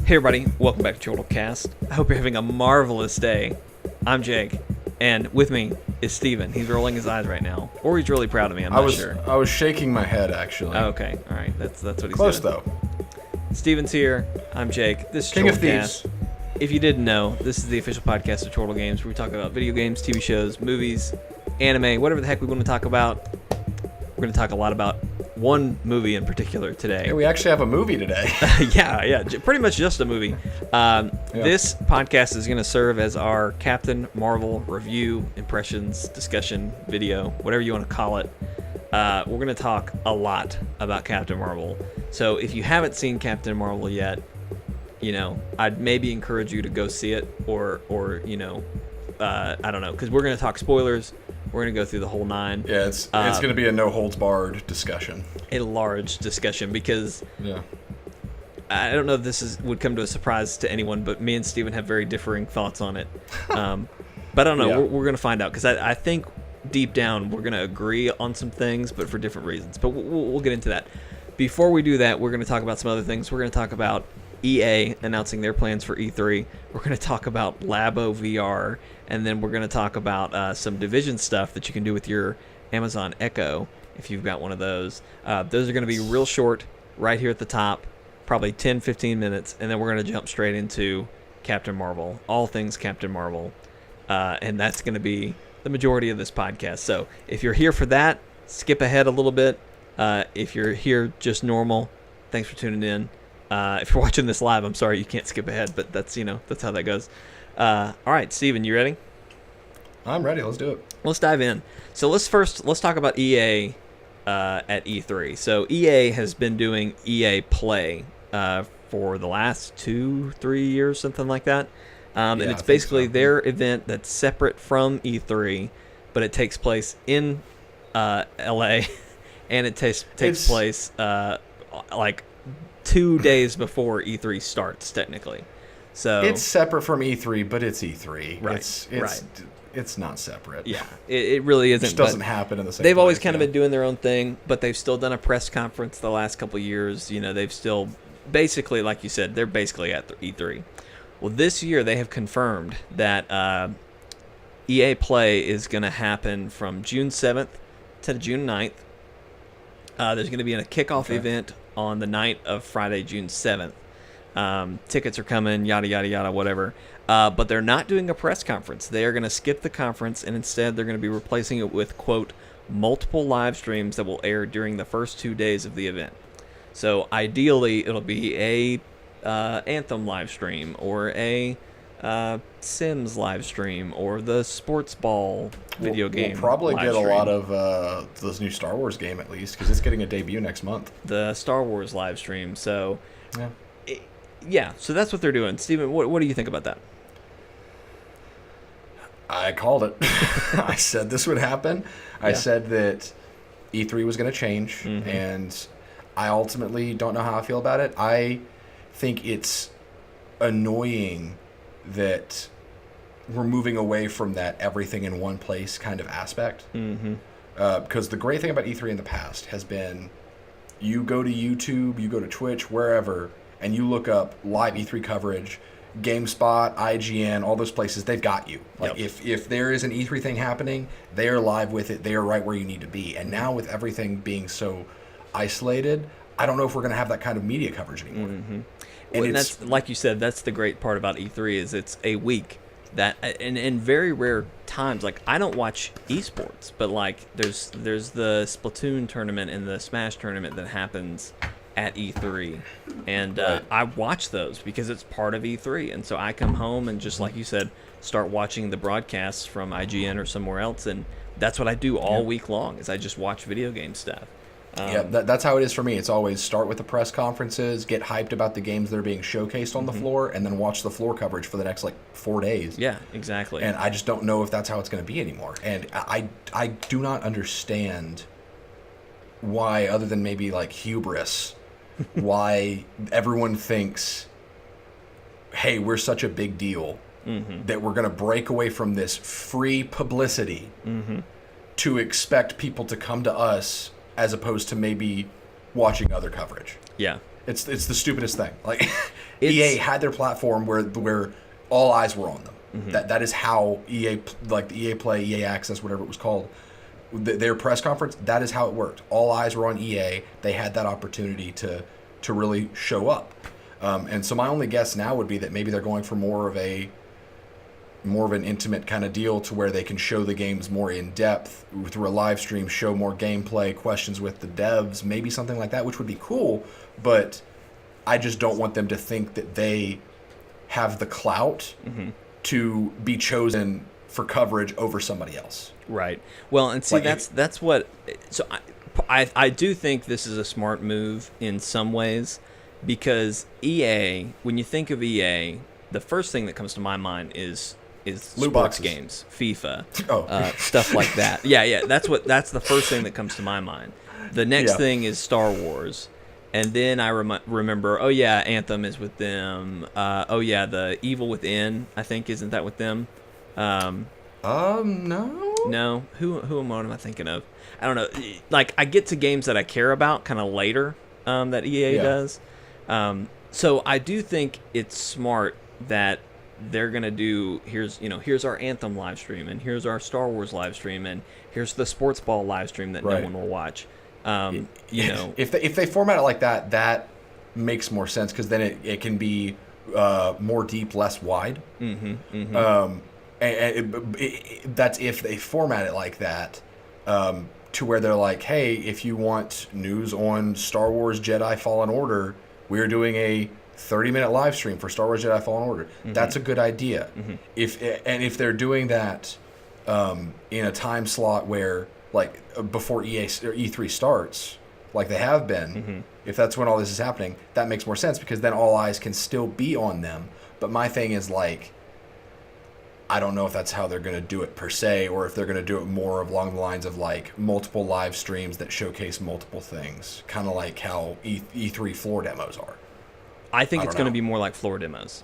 Hey everybody, welcome back to Chortle Cast. I hope you're having a marvelous day. I'm Jake, and with me is Steven. He's rolling his eyes right now, or he's really proud of me, I'm not sure. I was shaking my head, actually. Oh, okay, alright, that's what he's Close, doing. though. Steven's here, I'm Jake. This is King of Chortle Thieves. Cast. If you didn't know, this is the official podcast of Chortle Games, where we talk about video games, TV shows, movies, anime, whatever the heck we want to talk about. We're going to talk a lot about one movie in particular today. Hey, we actually have a movie today. yeah, pretty much just a movie. This podcast is going to serve as our Captain Marvel review, impressions, discussion, video, whatever you want to call it. We're going to talk a lot about Captain Marvel. So if you haven't seen Captain Marvel yet, I'd maybe encourage you to go see it, or I don't know, because we're going to talk spoilers. We're going to go through the whole nine. Yeah, it's going to be a no-holds-barred discussion. A large discussion, because I don't know if this would come to a surprise to anyone, but me and Steven have very differing thoughts on it. But I don't know. We're going to find out, because I think deep down we're going to agree on some things, but for different reasons. But we'll get into that. Before we do that, we're going to talk about some other things. We're going to talk about EA announcing their plans for E3. We're going to talk about Labo VR, and then we're going to talk about some Division stuff that you can do with your Amazon Echo if you've got one of those. Those are going to be real short right here at the top, probably 10-15 minutes, and then we're going to jump straight into Captain Marvel, all things Captain Marvel, and that's going to be the majority of this podcast. So if you're here for that, skip ahead a little bit. If you're here just normal, thanks for tuning in. If you're watching this live, I'm sorry you can't skip ahead, but that's how that goes. All right, Steven, you ready? I'm ready. Let's do it. Let's dive in. So let's talk about EA at E3. So EA has been doing EA Play for the last 2-3 years, something like that. And it's basically their event that's separate from E3, but it takes place in LA, and it takes place like 2 days before E3 starts, technically. So it's separate from E3, but it's E3. Right. It's not separate. Yeah, it really isn't. It just doesn't happen in the same They've place, always kind of been doing their own thing, but they've still done a press conference the last couple of years. They've still basically, like you said, they're basically at E3. Well, this year they have confirmed that EA Play is going to happen from June 7th to June 9th. There's going to be a kickoff event on the night of Friday, June 7th. Tickets are coming, yada, yada, yada, whatever. But they're not doing a press conference. They are going to skip the conference, and instead they're going to be replacing it with, quote, multiple live streams that will air during the first 2 days of the event. So ideally, it'll be a Anthem live stream, or a Sims live stream, or the Sports Ball video game. We'll probably live get stream. a lot of this new Star Wars game, at least, because it's getting a debut next month. The Star Wars live stream. So, so that's what they're doing. Steven, what do you think about that? I called it. I said this would happen. I said that E3 was going to change, and I ultimately don't know how I feel about it. I think it's annoying that we're moving away from that everything in one place kind of aspect. Because the great thing about E3 in the past has been you go to YouTube, you go to Twitch, wherever, and you look up live E3 coverage, GameSpot, IGN, all those places, they've got you. Like if there is an E3 thing happening, they are live with it. They are right where you need to be. And now with everything being so isolated, I don't know if we're going to have that kind of media coverage anymore. And that's, like you said, that's the great part about E3 is it's a week that, in very rare times, like I don't watch esports, but like there's the Splatoon tournament and the Smash tournament that happens at E3, and I watch those because it's part of E3, and so I come home and just like you said, start watching the broadcasts from IGN or somewhere else, and that's what I do all week long is I just watch video game stuff. That's how it is for me. It's always start with the press conferences, get hyped about the games that are being showcased on the floor, and then watch the floor coverage for the next 4 days. Yeah, exactly. And I just don't know if that's how it's going to be anymore. And I do not understand why, other than maybe hubris, why everyone thinks, hey, we're such a big deal that we're going to break away from this free publicity to expect people to come to us as opposed to maybe watching other coverage. Yeah. It's the stupidest thing. EA had their platform where all eyes were on them. That is how EA, like the EA Play, EA Access, whatever it was called, their press conference, that is how it worked. All eyes were on EA. They had that opportunity to really show up. And so my only guess now would be that maybe they're going for more of an intimate kind of deal to where they can show the games more in depth through a live stream, show more gameplay, questions with the devs, maybe something like that, which would be cool. But I just don't want them to think that they have the clout to be chosen for coverage over somebody else. Right. Well, and see, like, that's what. So I do think this is a smart move in some ways, because EA, when you think of EA, the first thing that comes to my mind is sports games, FIFA, stuff like that. Yeah. That's the first thing that comes to my mind. The next thing is Star Wars. And then I remember, Anthem is with them. The Evil Within, I think, isn't that with them? No. No. What am I thinking of? I don't know. Like, I get to games that I care about kind of later, that EA does. So I do think it's smart that they're gonna do, here's our Anthem live stream, and here's our Star Wars live stream, and here's the sports ball live stream that no one will watch. If they format it like that, that makes more sense, because then it can be more deep, less wide. And that's if they format it like that, to where they're like, hey, if you want news on Star Wars Jedi Fallen Order, we're doing a 30-minute live stream for Star Wars Jedi Fallen Order. That's a good idea. If they're doing that in a time slot where, like, before E3 starts, like they have been, if that's when all this is happening, that makes more sense, because then all eyes can still be on them. But my thing is, like, I don't know if that's how they're going to do it per se, or if they're going to do it more along the lines of, like, multiple live streams that showcase multiple things, kind of like how E3 floor demos are. I think it's going to be more like floor demos,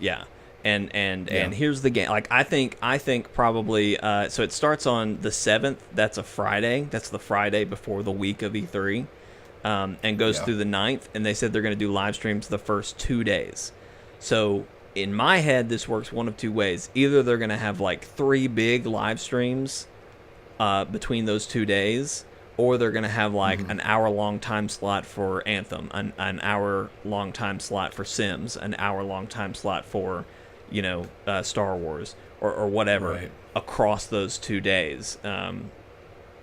And here's the game. Like, I think probably so it starts on the 7th. That's a Friday. That's the Friday before the week of E3, and goes through the 9th. And they said they're going to do live streams the first 2 days. So in my head, this works one of two ways. Either they're going to have like 3 big live streams between those 2 days, or they're going to have like an hour-long time slot for Anthem, an hour-long time slot for Sims, an hour-long time slot for Star Wars or whatever across those 2 days,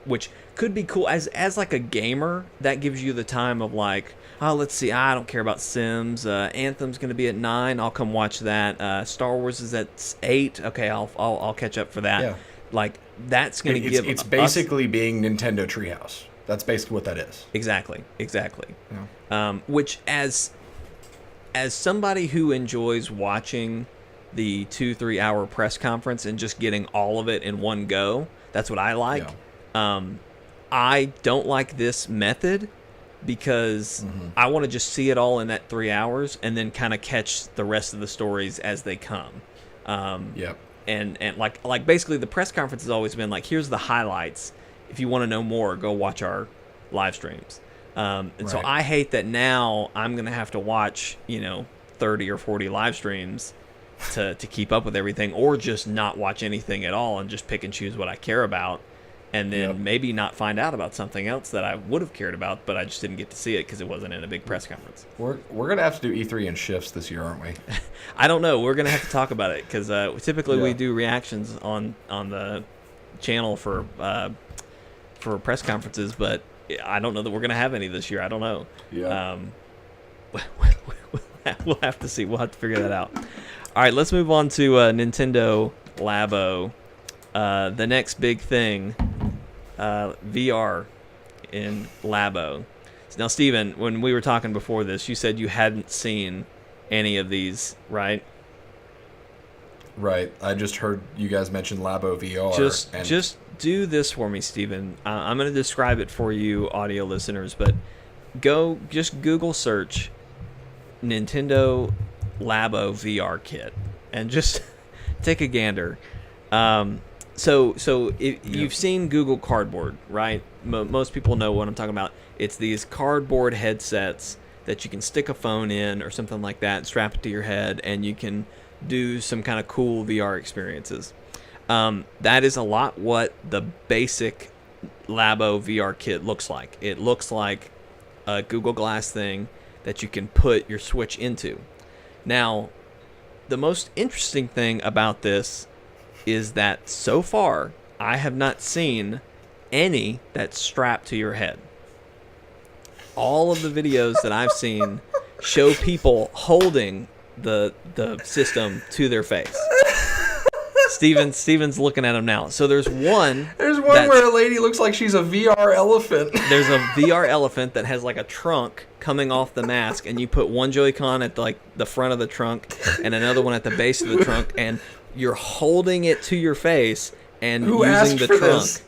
which could be cool as like a gamer. That gives you the time of like, oh, let's see, I don't care about Sims. Anthem's going to be at 9. I'll come watch that. Star Wars is at 8. Okay, I'll catch up for that. Yeah. Like, that's going to give. It's basically being Nintendo Treehouse. That's basically what that is. Exactly. Yeah. Which as somebody who enjoys watching the 2-3 hour press conference and just getting all of it in one go, that's what I like. I don't like this method, because I want to just see it all in that 3 hours and then kind of catch the rest of the stories as they come. And like basically the press conference has always been like, here's the highlights. If you want to know more, go watch our live streams. So I hate that now I'm going to have to watch 30 or 40 live streams to keep up with everything, or just not watch anything at all and just pick and choose what I care about, and then maybe not find out about something else that I would have cared about, but I just didn't get to see it because it wasn't in a big press conference. We're going to have to do E3 in shifts this year, aren't we? I don't know. We're going to have to talk about it, because typically we do reactions on the channel for press conferences, but I don't know that we're going to have any this year. I don't know. We'll have to see. We'll have to figure that out. All right, let's move on to Nintendo Labo. The next big thing, VR in Labo. Now, Steven, when we were talking before this, you said you hadn't seen any of these, right? Right. I just heard you guys mention Labo VR. Just do this for me, Steven. I'm going to describe it for you, audio listeners, but just Google search Nintendo Labo VR kit and just take a gander. You've seen Google Cardboard, right? Most people know what I'm talking about. It's these cardboard headsets that you can stick a phone in or something like that, strap it to your head, and you can do some kind of cool VR experiences. That is a lot what the basic Labo VR kit looks like. It looks like a Google Glass thing that you can put your Switch into. Now, the most interesting thing about this is that so far, I have not seen any that's strapped to your head. All of the videos that I've seen show people holding the system to their face. Steven's looking at him now. So there's one where a lady looks like she's a VR elephant. There's a VR elephant that has like a trunk coming off the mask, and you put one Joy-Con at like the front of the trunk and another one at the base of the trunk, and you're holding it to your face and using the trunk.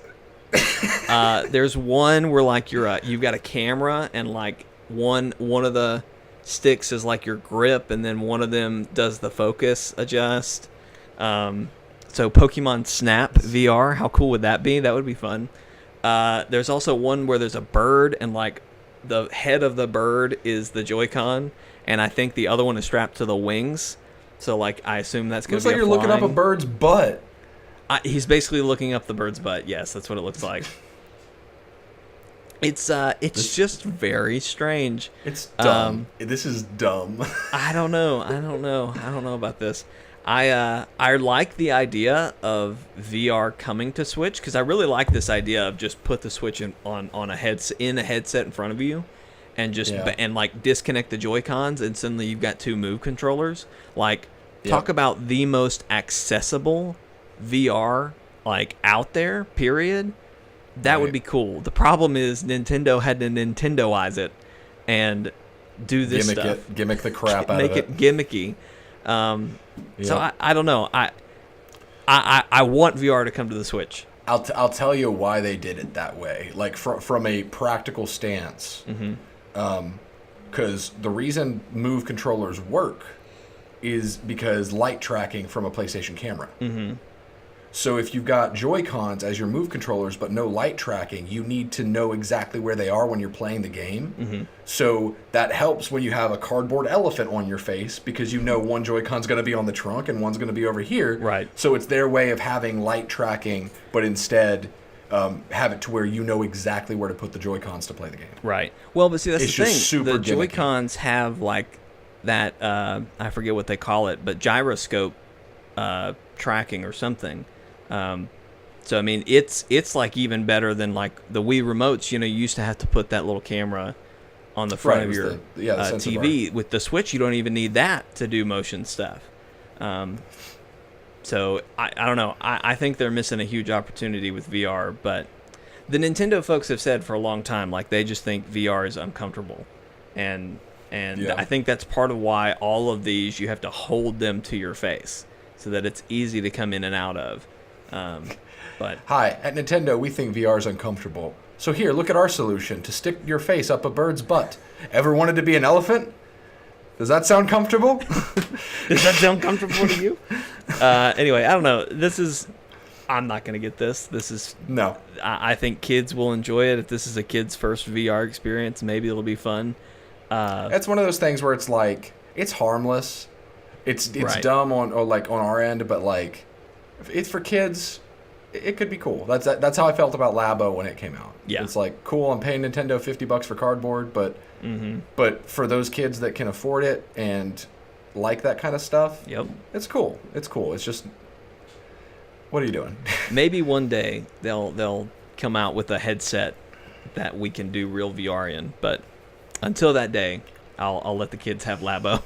There's one where like you've got a camera, and like one of the sticks is like your grip, and then one of them does the focus adjust. So Pokemon Snap VR, how cool would that be? That would be fun. There's also one where there's a bird, and like the head of the bird is the Joy-Con, and I think the other one is strapped to the wings. So like I assume that's going to be looks like you're looking up a bird's butt. He's basically looking up the bird's butt. Yes, that's what it looks like. It's just very strange. It's dumb. This is dumb. I don't know about this. I like the idea of VR coming to Switch, because I really like this idea of just put the Switch on a headset in front of you, and just and like disconnect the Joy-Cons, and suddenly you've got two Move controllers. Like, talk about the most accessible VR like out there. Period. That would be cool. The problem is Nintendo had to Nintendoize it and do this stuff. Gimmick the crap out of it. Make it gimmicky. So I don't know. I want VR to come to the Switch. I'll tell you why they did it that way. Like from a practical stance. Because the reason Move controllers work is because light tracking from a PlayStation camera. So if you've got Joy-Cons as your Move controllers but no light tracking, you need to know exactly where they are when you're playing the game. So that helps when you have a cardboard elephant on your face, because you know one Joy-Con's going to be on the trunk and one's going to be over here. Right. So it's their way of having light tracking, but instead have it to where you know exactly where to put the Joy-Cons to play the game. Right. Well, but see, that's It's the just thing. super The gimmicky. Joy-Cons have like that, I forget what they call it, but gyroscope tracking or something. So I mean, it's like even better than like the Wii remotes. You know, you used to have to put that little camera on the front of your TV. With the Switch, you don't even need that to do motion stuff. So I don't know. I think they're missing a huge opportunity with VR. But the Nintendo folks have said for a long time, like, they just think VR is uncomfortable, and I think that's part of why all of these you have to hold them to your face so that it's easy to come in and out of. But hi, at Nintendo, we think VR is uncomfortable. So here, look at our solution to stick your face up a bird's butt. Ever wanted to be an elephant? Does that sound comfortable? Does that sound comfortable to you? Anyway, I don't know. I'm not going to get this. No. I think kids will enjoy it. If this is a kid's first VR experience, maybe it'll be fun. It's one of those things where it's like, it's harmless. It's right. Dumb on our end, but like, it's for kids. It could be cool. That's how I felt about Labo when it came out. Yeah. It's like, cool, I'm paying Nintendo $50 for cardboard, but for those kids that can afford it and like that kind of stuff, it's cool. It's cool. It's just, what are you doing? Maybe one day they'll come out with a headset that we can do real VR in, but until that day, I'll let the kids have Labo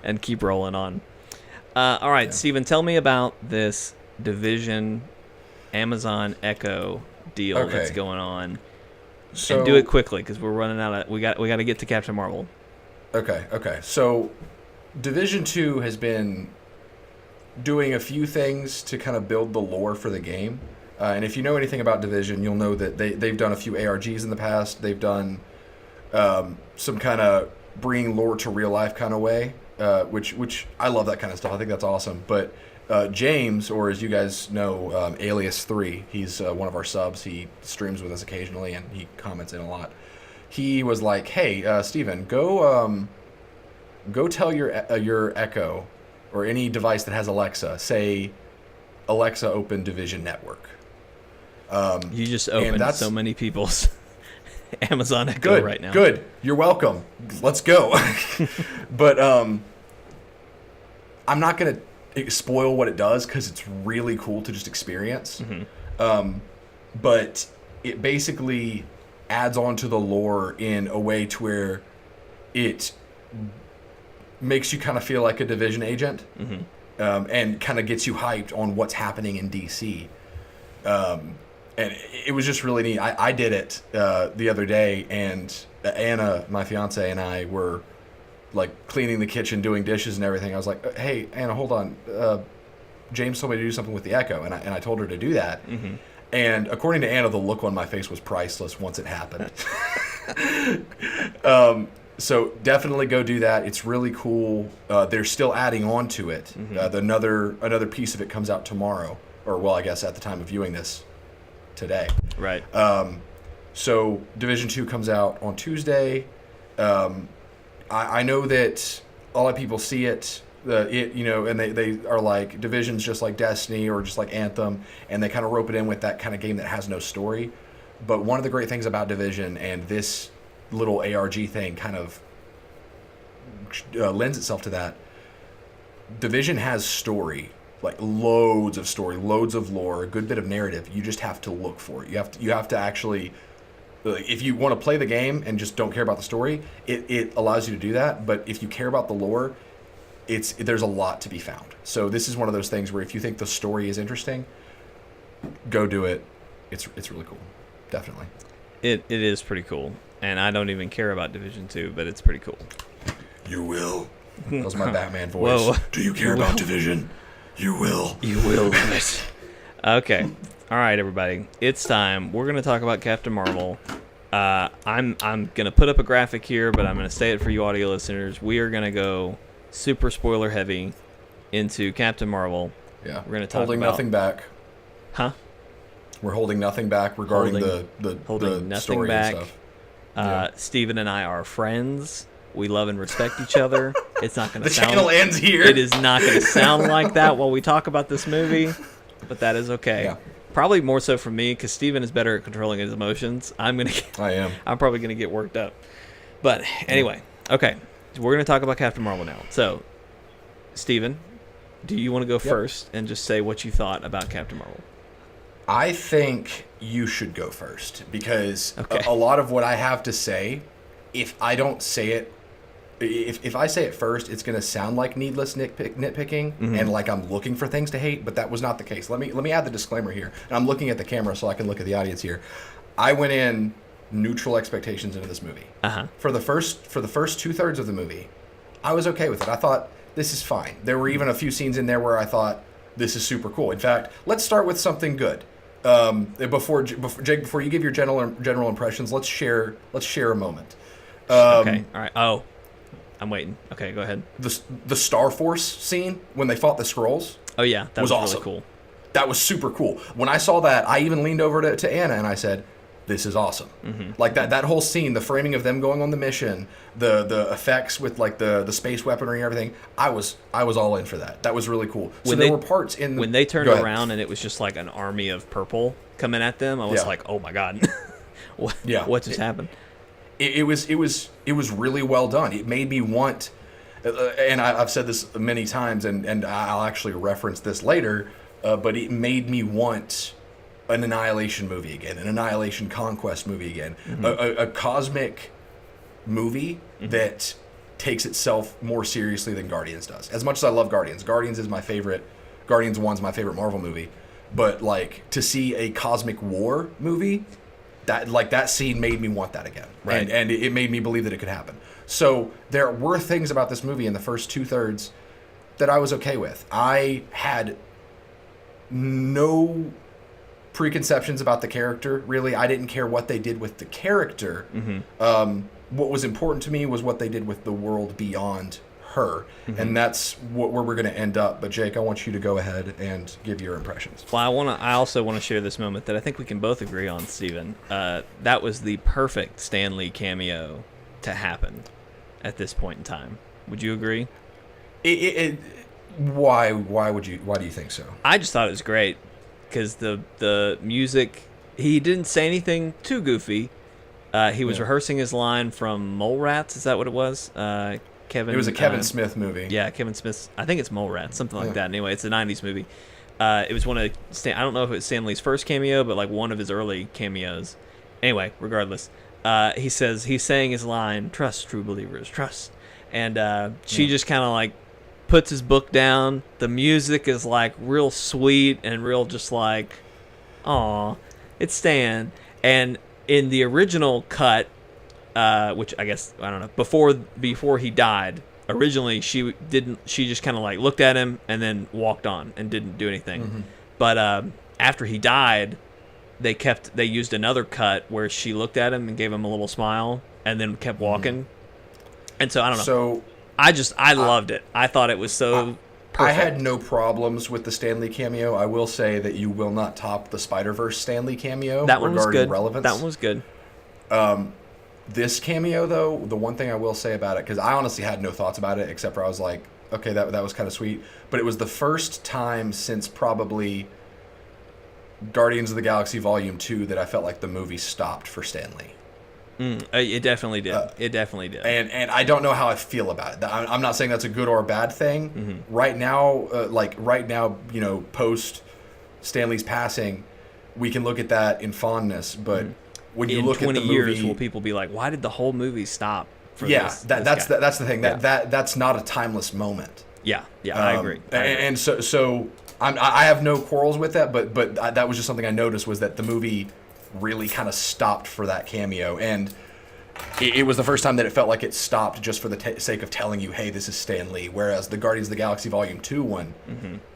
and keep rolling on. All right, Steven, tell me about this Division Amazon Echo deal that's going on. So, and do it quickly because we're running out of. We got to get to Captain Marvel. Okay. So, Division 2 has been doing a few things to kind of build the lore for the game. And if you know anything about Division, you'll know that they've done a few ARGs in the past. They've done some kind of bringing lore to real life kind of way, which I love that kind of stuff. I think that's awesome. But James, or as you guys know, Alias 3, he's one of our subs. He streams with us occasionally, and he comments in a lot. he was like, "Hey, Steven, go tell your Echo or any device that has Alexa, say, Alexa, open Division Network." You just opened so many people's Amazon Echo right now. Good. You're welcome. Let's go. But I'm not going to spoil what it does because it's really cool to just experience. But it basically adds on to the lore in a way to where it makes you kind of feel like a Division agent, and kind of gets you hyped on what's happening in DC. And it was just really neat. I did it the other day, and Anna, my fiance, and I were like cleaning the kitchen, doing dishes and everything. I was like, "Hey, Anna, hold on. James told me to do something with the Echo," and I told her to do that. And according to Anna, the look on my face was priceless once it happened. So definitely go do that. It's really cool. They're still adding on to it. Another piece of it comes out tomorrow, or well, I guess at the time of viewing this, today. Right. So Division 2 comes out on Tuesday. I know that a lot of people see it, and they are like, Division's just like Destiny or just like Anthem, and they kind of rope it in with that kind of game that has no story. But one of the great things about Division and this little ARG thing kind of lends itself to that. Division has story, like loads of story, loads of lore, a good bit of narrative. You just have to look for it. You have to actually, if you want to play the game and just don't care about the story, it allows you to do that. But if you care about the lore, there's a lot to be found. So this is one of those things where if you think the story is interesting, go do it. It's really cool. Definitely. It is pretty cool. And I don't even care about Division 2, but it's pretty cool. You will. That was my Batman voice. Whoa. Do you care about Division? You will. You will love it. Okay. All right, everybody. It's time. We're going to talk about Captain Marvel. I'm going to put up a graphic here, but I'm going to say it for you audio listeners. We are going to go super spoiler heavy into Captain Marvel. Yeah. We're going to talk holding about... nothing back. Huh? We're holding nothing back regarding the nothing story back. and stuff. Steven and I are friends. We love and respect each other. It's not going to sound... The channel ends here. It is not going to sound like that while we talk about this movie, but that is okay. Yeah. Probably more so for me, because Steven is better at controlling his emotions. I am. I'm probably going to get worked up. But anyway, okay. We're going to talk about Captain Marvel now. So, Steven, do you want to go first and just say what you thought about Captain Marvel? I think you should go first, because a lot of what I have to say, if I don't say it, if I say it first, it's going to sound like needless nitpicking and like I'm looking for things to hate, but that was not the case. Let me add the disclaimer here. And I'm looking at the camera so I can look at the audience here. I went in neutral expectations into this movie. For the first 2/3 of the movie, I was okay with it. I thought, this is fine. There were even a few scenes in there where I thought, this is super cool. In fact, let's start with something good. Before Jake, before you give your general impressions, let's share a moment. Okay. All right. Oh, I'm waiting. Okay, go ahead. The Star Force scene when they fought the Skrulls. Oh yeah, that was awesome. Really cool. That was super cool. When I saw that, I even leaned over to Anna and I said, "This is awesome." Like that whole scene, the framing of them going on the mission, the effects with like the space weaponry and everything. I was all in for that. That was really cool. So there were parts in when they turned around and it was just like an army of purple coming at them. I was like, "Oh my god, what just happened?" It was really well done. It made me want, and I've said this many times, and I'll actually reference this later, but it made me want an Annihilation movie again, an Annihilation Conquest movie again, a cosmic movie that takes itself more seriously than Guardians does. As much as I love Guardians is my favorite. Guardians 1's my favorite Marvel movie, but like to see a cosmic war movie, that scene made me want that again, right? And it made me believe that it could happen. So there were things about this movie in the first 2/3 that I was okay with. I had no preconceptions about the character, really. I didn't care what they did with the character. What was important to me was what they did with the world beyond her, and that's where we're going to end up. But Jake, I want you to go ahead and give your impressions. Well, I also want to share this moment that I think we can both agree on, Steven. That was the perfect Stan Lee cameo to happen at this point in time. Would you agree? Why do you think so? I just thought it was great because the music. He didn't say anything too goofy. He was rehearsing his line from Mallrats. Is that what it was? Kevin. It was a Kevin Smith movie. Yeah, Kevin Smith. I think it's Mallrats, something like that. Anyway, it's a '90s movie. It was one of I don't know if it was Stan Lee's first cameo, but like one of his early cameos. Anyway, regardless, he's saying his line, "Trust, true believers, trust," and she just kind of like puts his book down. The music is like real sweet and real just like, aw, it's Stan. And in the original cut, which I guess, I don't know, before he died, originally she just kind of like looked at him and then walked on and didn't do anything. But after he died, they used another cut where she looked at him and gave him a little smile and then kept walking. And so I don't know. So I loved it. I thought it was so perfect. I had no problems with the Stan Lee cameo. I will say that you will not top the Spider-Verse Stan Lee cameo. That one was good. Relevance. That one was good. This cameo, though, the one thing I will say about it, because I honestly had no thoughts about it, except for I was like, okay, that was kind of sweet. But it was the first time since probably Guardians of the Galaxy Volume 2 that I felt like the movie stopped for Stan Lee. It definitely did. It definitely did. And I don't know how I feel about it. I'm not saying that's a good or a bad thing. Right now, post Stan Lee's passing, we can look at that in fondness. But when you look at the movie, 20 years, will people be like, "Why did the whole movie stop?" For that's the thing. That's not a timeless moment. Yeah, I agree. And so I have no quarrels with that. But that was just something I noticed, was that the movie really kind of stopped for that cameo, and it was the first time that it felt like it stopped just for the sake of telling you, hey, this is Stan Lee, whereas the Guardians of the Galaxy Volume 2 one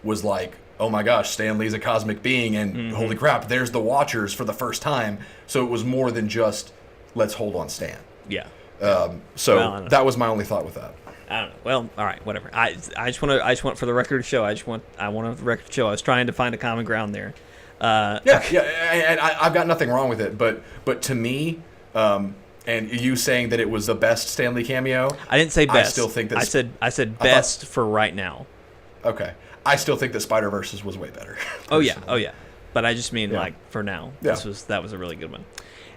was like, oh my gosh, Stan Lee's a cosmic being, and holy crap, there's the Watchers for the first time. So it was more than just, let's hold on Stan. Yeah. That was my only thought with that. I don't know. Well, all right, whatever. I just want for the record to show. I want the record to show. I was trying to find a common ground there. And I've got nothing wrong with it, but to me, and you saying that it was the best Stan Lee cameo, I didn't say best. I still think that I said best for right now. Okay, I still think that Spider-Verse was way better. Oh yeah, but I just mean like for now. Yeah. That was a really good one.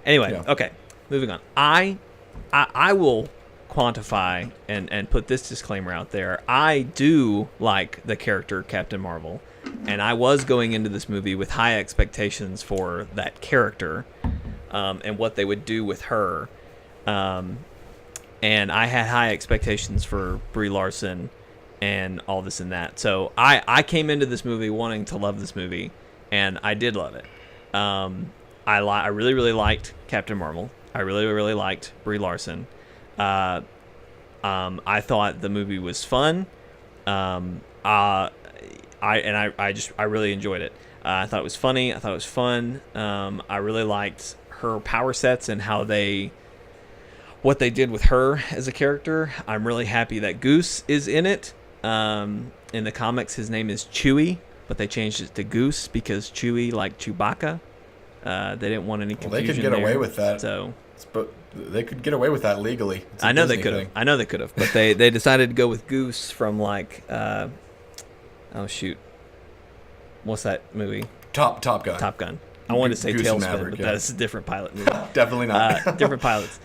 Anyway, okay, moving on. I will quantify and put this disclaimer out there. I do like the character Captain Marvel. And I was going into this movie with high expectations for that character and what they would do with her. And I had high expectations for Brie Larson and all this and that. So I came into this movie wanting to love this movie, and I did love it. I really, really liked Captain Marvel. I really, really liked Brie Larson. I thought the movie was fun. I really enjoyed it. I thought it was funny. I thought it was fun. I really liked her power sets and what they did with her as a character. I'm really happy that Goose is in it. In the comics, his name is Chewie, but they changed it to Goose because Chewie, like Chewbacca, they didn't want any confusion. They could get away with that. But they could get away with that legally. I know they could have. But they decided to go with Goose from like. Oh shoot! What's that movie? Top Gun. Top Gun. I wanted to say Tailspin, but that's a different pilot movie. Definitely not. Different pilots.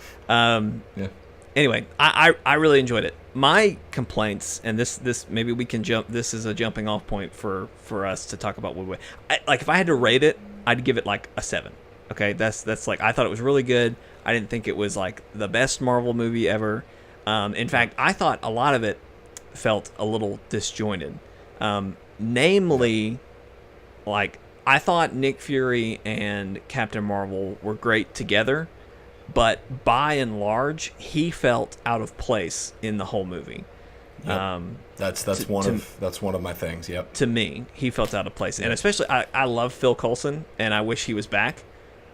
Anyway, I really enjoyed it. My complaints, and this maybe we can jump. This is a jumping off point for us to talk about Woodway. Like if I had to rate it, I'd give it like a 7. Okay, that's like I thought it was really good. I didn't think it was like the best Marvel movie ever. In fact, I thought a lot of it felt a little disjointed. Namely, like I thought Nick Fury and Captain Marvel were great together, but by and large, he felt out of place in the whole movie. Yep. That's one of my things. Yep. To me, he felt out of place, and especially I love Phil Coulson, and I wish he was back,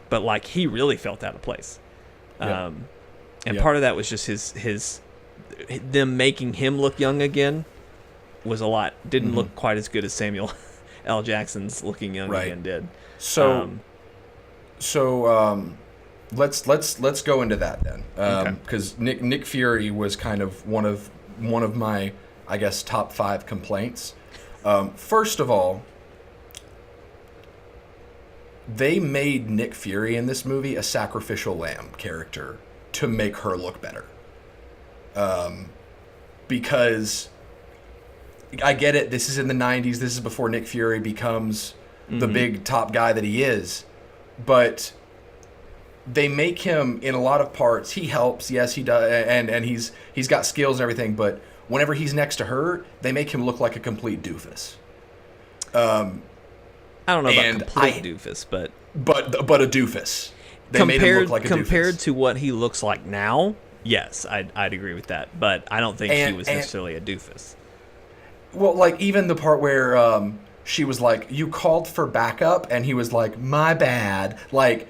but like he really felt out of place. And part of that was just his them making him look young again was a lot. Didn't look quite as good as Samuel L. Jackson's looking young again did. So let's go into that then, because Nick Fury was kind of one of my, I guess, top 5 complaints. First of all, they made Nick Fury in this movie a sacrificial lamb character to make her look better. Because I get it, this is in the 90s, this is before Nick Fury becomes the big top guy that he is, but they make him, in a lot of parts, he helps, yes he does, and he's got skills and everything, but whenever he's next to her, they make him look like a complete doofus. I don't know about complete doofus, but a doofus. They made him look like a doofus. Compared to what he looks like now, yes, I'd agree with that, but I don't think he was necessarily a doofus. Well, like, even the part where she was like, you called for backup, and he was like, my bad. Like,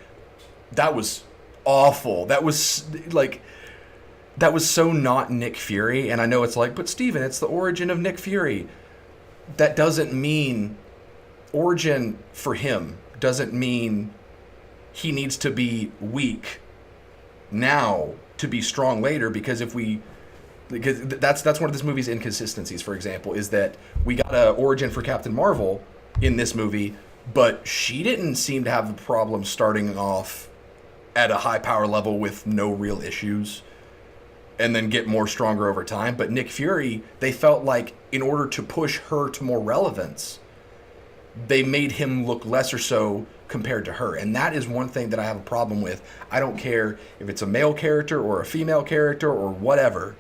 that was awful. That was, like, that was so not Nick Fury. And I know it's like, but Steven, it's the origin of Nick Fury. That doesn't mean, origin for him doesn't mean he needs to be weak now to be strong later, because that's one of this movie's inconsistencies, for example, is that we got an origin for Captain Marvel in this movie, but she didn't seem to have a problem starting off at a high power level with no real issues and then get more stronger over time. But Nick Fury, they felt like in order to push her to more relevance, they made him look lesser so compared to her. And that is one thing that I have a problem with. I don't care if it's a male character or a female character or whatever,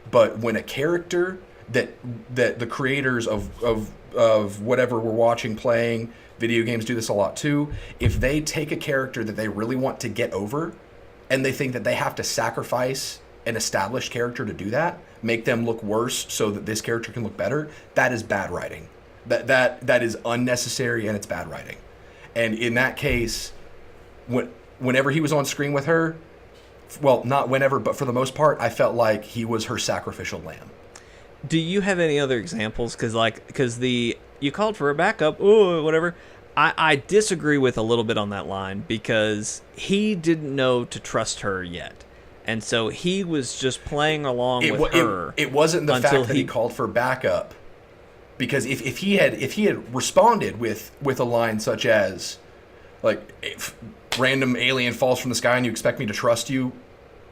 but when a character that the creators of whatever we're watching, playing, video games do this a lot too, if they take a character that they really want to get over and they think that they have to sacrifice an established character to do that, make them look worse so that this character can look better, that is bad writing. That is unnecessary, and it's bad writing. And in that case, whenever he was on screen with her, well, not whenever, but for the most part, I felt like he was her sacrificial lamb. Do you have any other examples? Because you called for a backup, whatever. I disagree with a little bit on that line, because he didn't know to trust her yet. And so he was just playing along with her. It wasn't the fact that he called for backup. Because if he had responded with a line such as, like, if random alien falls from the sky and you expect me to trust you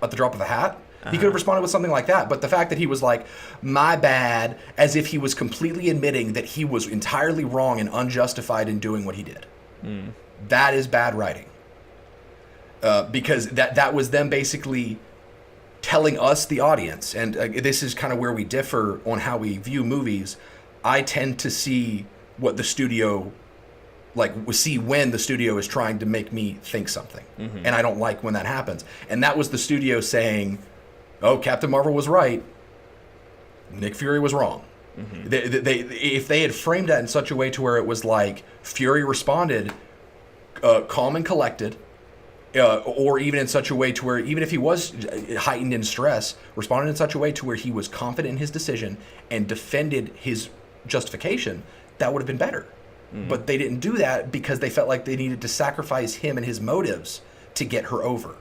at the drop of a hat, he could have responded with something like that. But the fact that he was like, my bad, as if he was completely admitting that he was entirely wrong and unjustified in doing what he did. That is bad writing. Because that was them basically telling us, the audience, and this is kind of where we differ on how we view movies. I tend to see what the studio, when the studio is trying to make me think something. And I don't like when that happens. And that was the studio saying, oh, Captain Marvel was right, Nick Fury was wrong. If they had framed that in such a way to where it was like Fury responded calm and collected, or even in such a way to where, even if he was heightened in stress, responded in such a way to where he was confident in his decision and defended his justification, that would have been better. But they didn't do that because they felt like they needed to sacrifice him and his motives to get her over.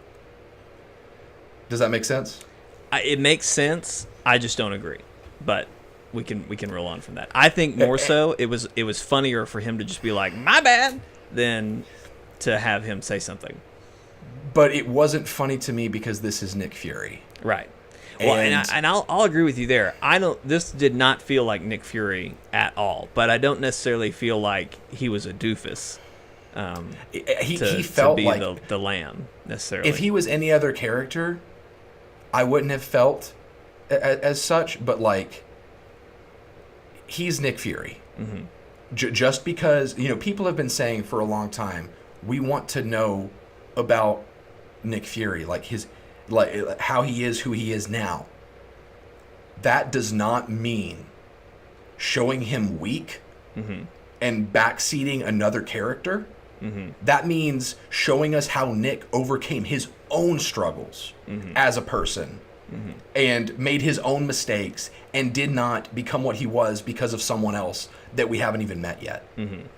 Does that make sense? It makes sense. I just don't agree. But we can roll on from that. I think more so it was funnier for him to just be like, my bad, than to have him say something. But it wasn't funny to me because this is Nick Fury. Right. Well, and I'll agree with you there. This did not feel like Nick Fury at all, but I don't necessarily feel like he was a doofus. He felt to be like the lamb necessarily. If he was any other character, I wouldn't have felt as such. But like, he's Nick Fury. Just because people have been saying for a long time, we want to know about Nick Fury, like how he is who he is now. That does not mean showing him weak and backseating another character. That means showing us how Nick overcame his own struggles as a person and made his own mistakes and did not become what he was because of someone else that we haven't even met yet.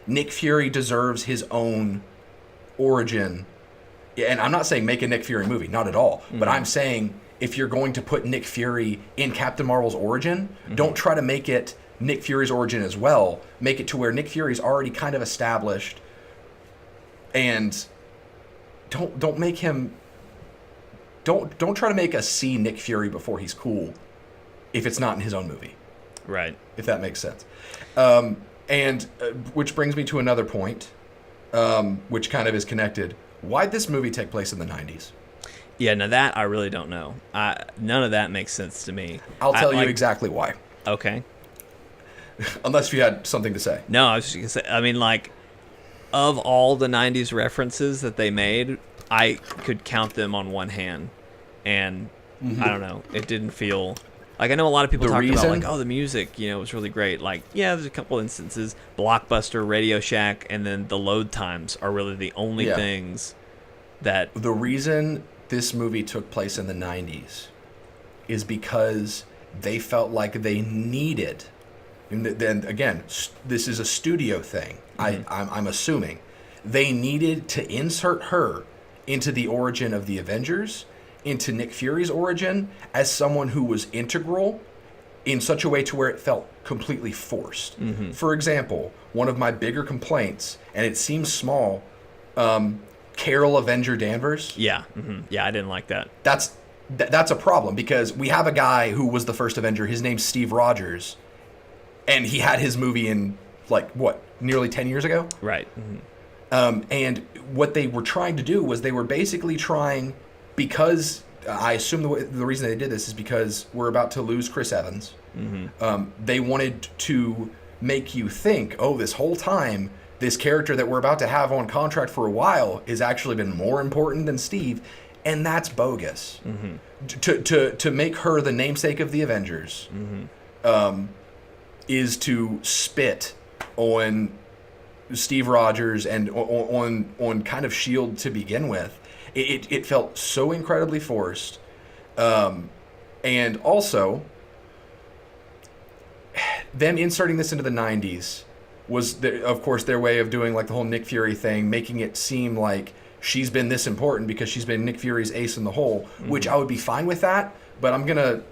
Nick Fury deserves his own origin. And I'm not saying make a Nick Fury movie, not at all. But I'm saying if you're going to put Nick Fury in Captain Marvel's origin, don't try to make it Nick Fury's origin as well. Make it to where Nick Fury's already kind of established, and don't make him. Don't try to make us see Nick Fury before he's cool, if it's not in his own movie. Right. If that makes sense. Which brings me to another point, which kind of is connected. Why'd this movie take place in the 90s? Yeah, now that I really don't know. None of that makes sense to me. I'll tell you exactly why. Okay. Unless you had something to say. No, I was just going to say, I mean, like, of all the 90s references that they made, I could count them on one hand. And I don't know, it didn't feel... Like, I know a lot of people talk about, like, oh, the music, was really great. Like, yeah, there's a couple instances. Blockbuster, Radio Shack, and then the load times are really the only things that... The reason this movie took place in the 90s is because they felt like they needed... And then, again, this is a studio thing, I'm assuming. They needed to insert her into the origin of the Avengers, into Nick Fury's origin, as someone who was integral in such a way to where it felt completely forced. For example, one of my bigger complaints, and it seems small, Carol Avenger Danvers. Yeah, yeah, I didn't like that. That's a problem, because we have a guy who was the first Avenger. His name's Steve Rogers, and he had his movie in, like, what, nearly 10 years ago? Right. And what they were trying to do was they were basically trying... Because I assume the reason they did this is because we're about to lose Chris Evans. They wanted to make you think, oh, this whole time, this character that we're about to have on contract for a while has actually been more important than Steve, and that's bogus. To make her the namesake of the Avengers is to spit on Steve Rogers and on kind of S.H.I.E.L.D. to begin with. It felt so incredibly forced. And also, them inserting this into the 90s was, of course, their way of doing like the whole Nick Fury thing, making it seem like she's been this important because she's been Nick Fury's ace in the hole, which I would be fine with that. But I'm going to,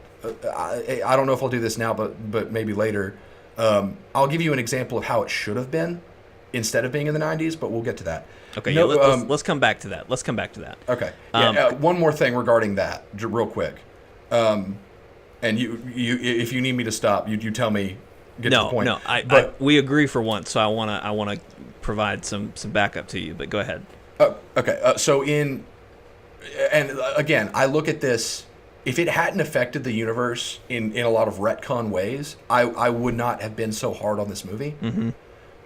I don't know if I'll do this now, but maybe later. I'll give you an example of how it should have been instead of being in the 90s, but we'll get to that. Okay, let's come back to that. Okay. One more thing regarding that, real quick. And you, if you need me to stop, you tell me. Get to the point. No, we agree for once, so I wanna provide some backup to you. But go ahead. Okay. And again, I look at this. If it hadn't affected the universe in a lot of retcon ways, I would not have been so hard on this movie.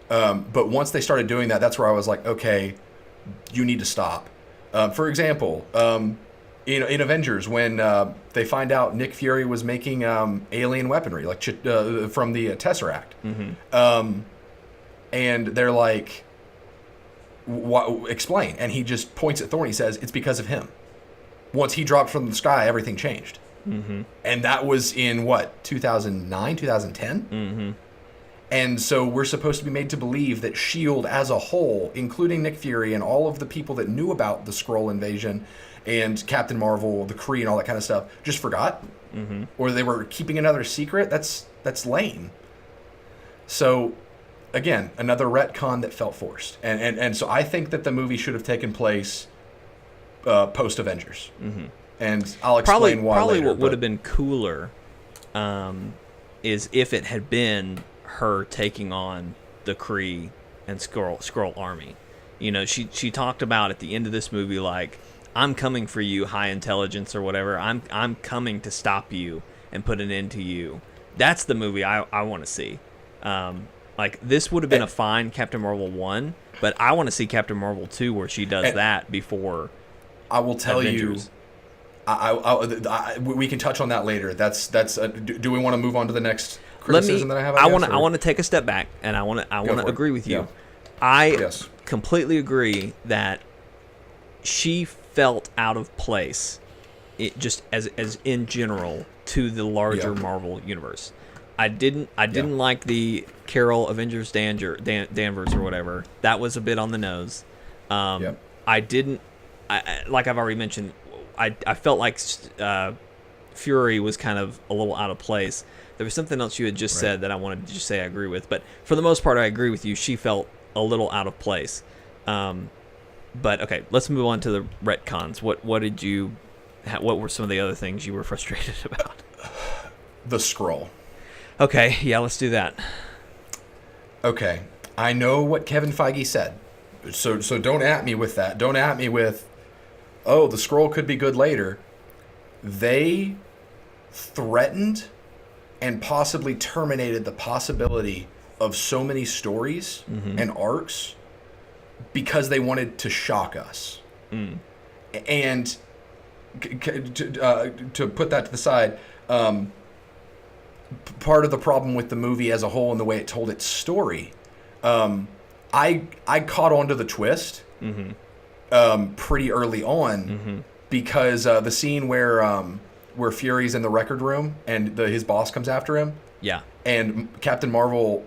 But once they started doing that, that's where I was like, okay, you need to stop. For example, in Avengers, when they find out Nick Fury was making alien weaponry, like from the Tesseract, and they're like, explain. And he just points at Thor and he says, it's because of him. Once he dropped from the sky, everything changed. And that was in, 2009, 2010? And so we're supposed to be made to believe that S.H.I.E.L.D. as a whole, including Nick Fury and all of the people that knew about the Skrull invasion and Captain Marvel, the Kree and all that kind of stuff, just forgot. Or they were keeping another secret. That's lame. So, again, another retcon that felt forced. And so I think that the movie should have taken place post-Avengers. And I'll explain why probably later. What would have been cooler is if it had been her taking on the Kree and Skrull army. She talked about at the end of this movie, like, I'm coming for you, high intelligence or whatever. I'm coming to stop you and put an end to you. That's the movie I want to see. Like, this would have been a fine Captain Marvel 1, but I want to see Captain Marvel 2 where she does that before I will tell Avengers. We can touch on that later. Do we want to move on to the next criticism that I have? I want to take a step back, and I want to agree with you. I completely agree that she felt out of place just as in general to the larger Marvel universe. I didn't like the Carol Avengers Danvers or whatever. That was a bit on the nose. I didn't. Like I've already mentioned, I felt like Fury was kind of a little out of place. There was something else you had just said that I wanted to just say I agree with, but for the most part, I agree with you. She felt a little out of place. But okay, let's move on to the retcons. What were some of the other things you were frustrated about? The scroll. Okay, yeah, let's do that. Okay, I know what Kevin Feige said, so don't at me with that. Don't at me with, oh, the scroll could be good later. They threatened and possibly terminated the possibility of so many stories and arcs because they wanted to shock us. And to put that to the side, part of the problem with the movie as a whole and the way it told its story, I caught on to the twist pretty early on because the scene where Fury's in the record room and his boss comes after him. Yeah. And Captain Marvel,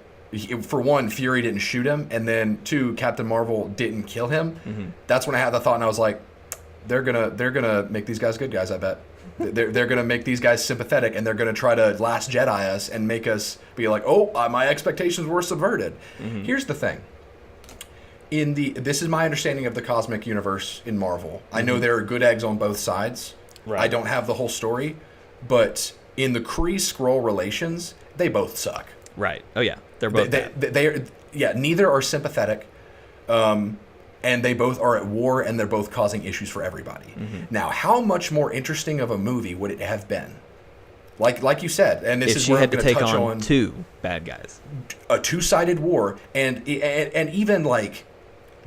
for one, Fury didn't shoot him, and then two, Captain Marvel didn't kill him. That's when I had the thought, and I was like, they're gonna make these guys good guys. I bet they're gonna make these guys sympathetic, and they're gonna try to Last Jedi us and make us be like, oh, my expectations were subverted. Here's the thing. This is my understanding of the cosmic universe in Marvel. I know there are good eggs on both sides. Right. I don't have the whole story, but in the Kree-Skrull relations, they both suck. Right. Oh yeah, they're both. Neither are sympathetic, and they both are at war, and they're both causing issues for everybody. Now, how much more interesting of a movie would it have been? Like you said, and this is where I'm going to touch on two bad guys, a two-sided war, and even like.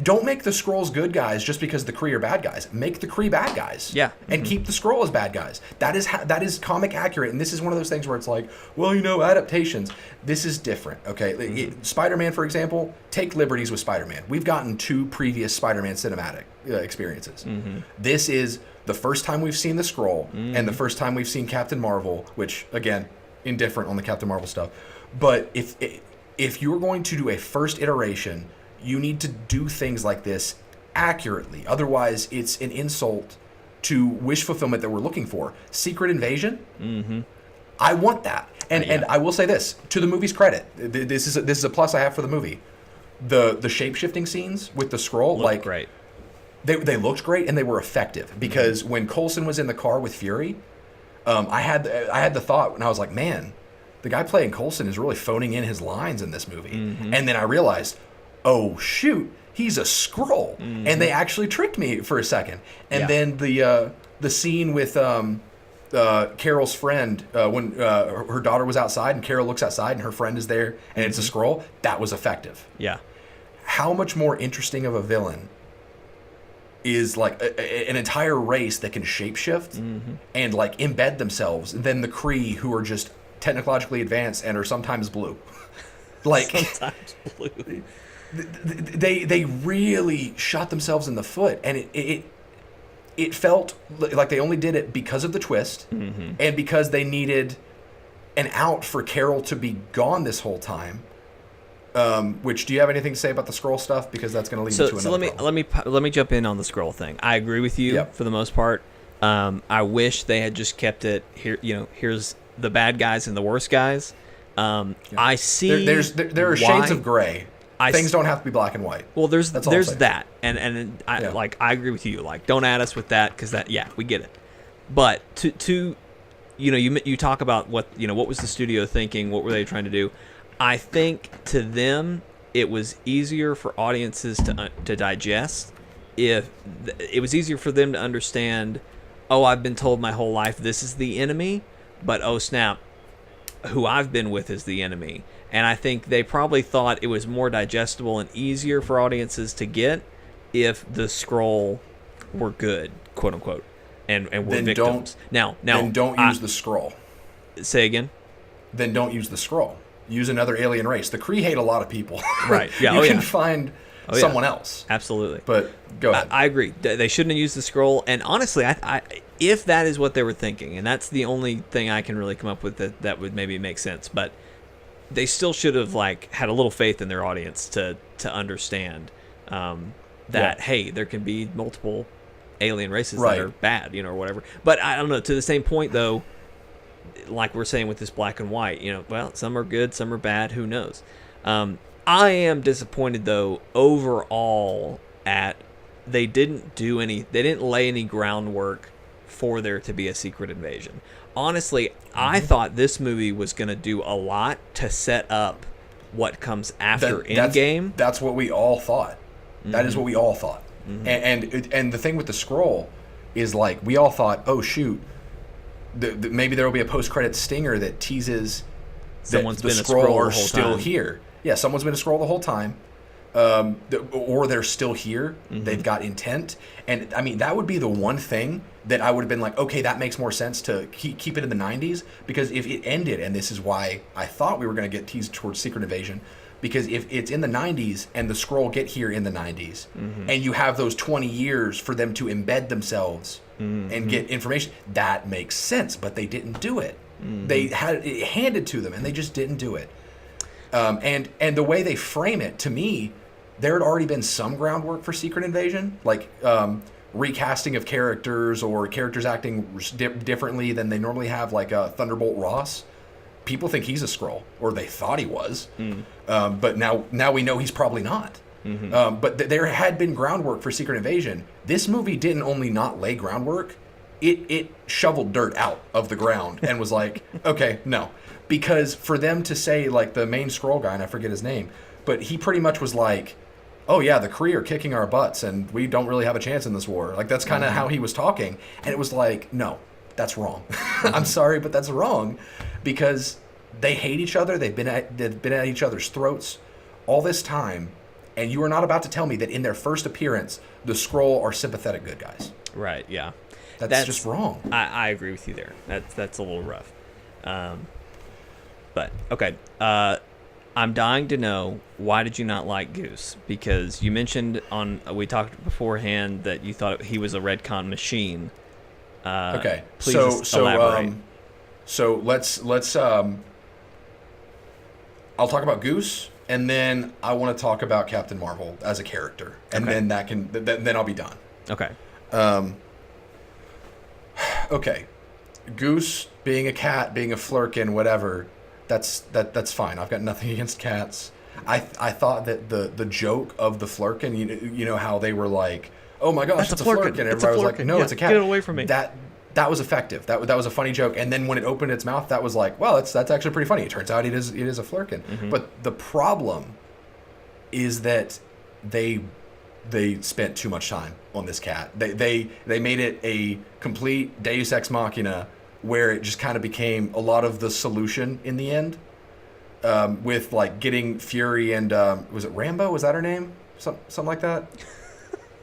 Don't make the Skrulls good guys just because the Kree are bad guys. Make the Kree bad guys. Yeah. And keep the Skrull as bad guys. That is comic accurate. And this is one of those things where it's like, well, adaptations. This is different, okay? Spider-Man, for example, take liberties with Spider-Man. We've gotten 2 previous Spider-Man cinematic experiences. This is the first time we've seen the Skrull and the first time we've seen Captain Marvel, which, again, indifferent on the Captain Marvel stuff. But if you're going to do a first iteration, you need to do things like this accurately. Otherwise, it's an insult to wish fulfillment that we're looking for. Secret Invasion? I want that. And I will say this, to the movie's credit, this is a plus I have for the movie. The shape-shifting scenes with the Skrull, like great. They looked great and they were effective. Because when Coulson was in the car with Fury, I had the thought, and I was like, man, the guy playing Coulson is really phoning in his lines in this movie. And then I realized, oh shoot, he's a Skrull, and they actually tricked me for a second. And then the scene with Carol's friend when her daughter was outside and Carol looks outside and her friend is there and it's a Skrull, that was effective. Yeah. How much more interesting of a villain is like an entire race that can shapeshift and like embed themselves than the Kree, who are just technologically advanced and are sometimes blue. Like sometimes blue. They really shot themselves in the foot, and it felt like they only did it because of the twist and because they needed an out for Carol to be gone this whole time. Which, do you have anything to say about the Skrull stuff? Because that's going to lead me to another problem. let me jump in on the Skrull thing. I agree with you for the most part. I wish they had just kept it here. Here's the bad guys and the worst guys. I see there are shades of gray. Things don't have to be black and white. Well, there's that, and I agree with you. Like, don't add us with that, because we get it. But to you talk about what was the studio thinking? What were they trying to do? I think to them it was easier for audiences to digest. If it was easier for them to understand, oh, I've been told my whole life this is the enemy, but oh snap, who I've been with is the enemy. And I think they probably thought it was more digestible and easier for audiences to get if the Skrull were good, quote unquote, and were then victims. Now, then don't use the Skrull. Say again. Then don't use the Skrull. Use another alien race. The Kree hate a lot of people. Right. Yeah. You can find someone else. Absolutely. But go ahead. I agree. They shouldn't have used the Skrull. And honestly, if that is what they were thinking, and that's the only thing I can really come up with that would maybe make sense, but they still should have like had a little faith in their audience to understand that hey, there can be multiple alien races that are bad, or whatever. But I don't know. To the same point, though, like we're saying with this black and white, well, some are good, some are bad. Who knows? I am disappointed though overall at they didn't lay any groundwork for there to be a secret invasion. Honestly, I thought this movie was going to do a lot to set up what comes after Endgame. That's what we all thought. That is what we all thought. And the thing with the scroll is like we all thought, oh shoot, maybe there will be a post-credit stinger that teases someone's that been the a scroll the are whole still time. here. Yeah, someone's been a scroll the whole time. Or they're still here. They've got intent. And I mean, that would be the one thing that I would have been like, okay, that makes more sense to keep it in the 90s. Because if it ended, and this is why I thought we were going to get teased towards Secret Invasion, because if it's in the 90s and the scroll get here in the 90s, and you have those 20 years for them to embed themselves and get information, that makes sense. But they didn't do it. They had it handed to them, and they just didn't do it. And the way they frame it, to me, there had already been some groundwork for Secret Invasion, like recasting of characters or characters acting differently than they normally have, like Thunderbolt Ross. People think he's a Skrull, or they thought he was, but now we know he's probably not. But there had been groundwork for Secret Invasion. This movie didn't only not lay groundwork, it shoveled dirt out of the ground and was like, okay, no. Because for them to say, like, the main Skrull guy, and I forget his name, but he pretty much was like, oh yeah, the Kree are kicking our butts and we don't really have a chance in this war. Like, that's kind of how he was talking. And it was like, no, that's wrong. I'm sorry, but that's wrong. Because they hate each other. They've been at each other's throats all this time. And you are not about to tell me that in their first appearance, the Skrull are sympathetic good guys. Right, yeah. That's just wrong. I agree with you there. That's a little rough. But, okay. I'm dying to know, why did you not like Goose? Because you mentioned we talked beforehand that you thought he was a retcon machine. Okay. Please elaborate. So let's I'll talk about Goose, and then I want to talk about Captain Marvel as a character, and then then I'll be done. Okay. Okay. Goose being a cat, being a flurkin, whatever. That's fine. I've got nothing against cats. I thought that the joke of the flurkin, you know how they were like, oh my gosh, it's a flurkin. And everybody was like, no, it's a cat. Get it away from me. That was effective. That was a funny joke. And then when it opened its mouth, that was like, well, that's actually pretty funny. It turns out it is a flurkin. But the problem is that they spent too much time on this cat. They made it a complete Deus Ex Machina, where it just kind of became a lot of the solution in the end, with like getting Fury and was it Rambo? Was that her name? Something like that.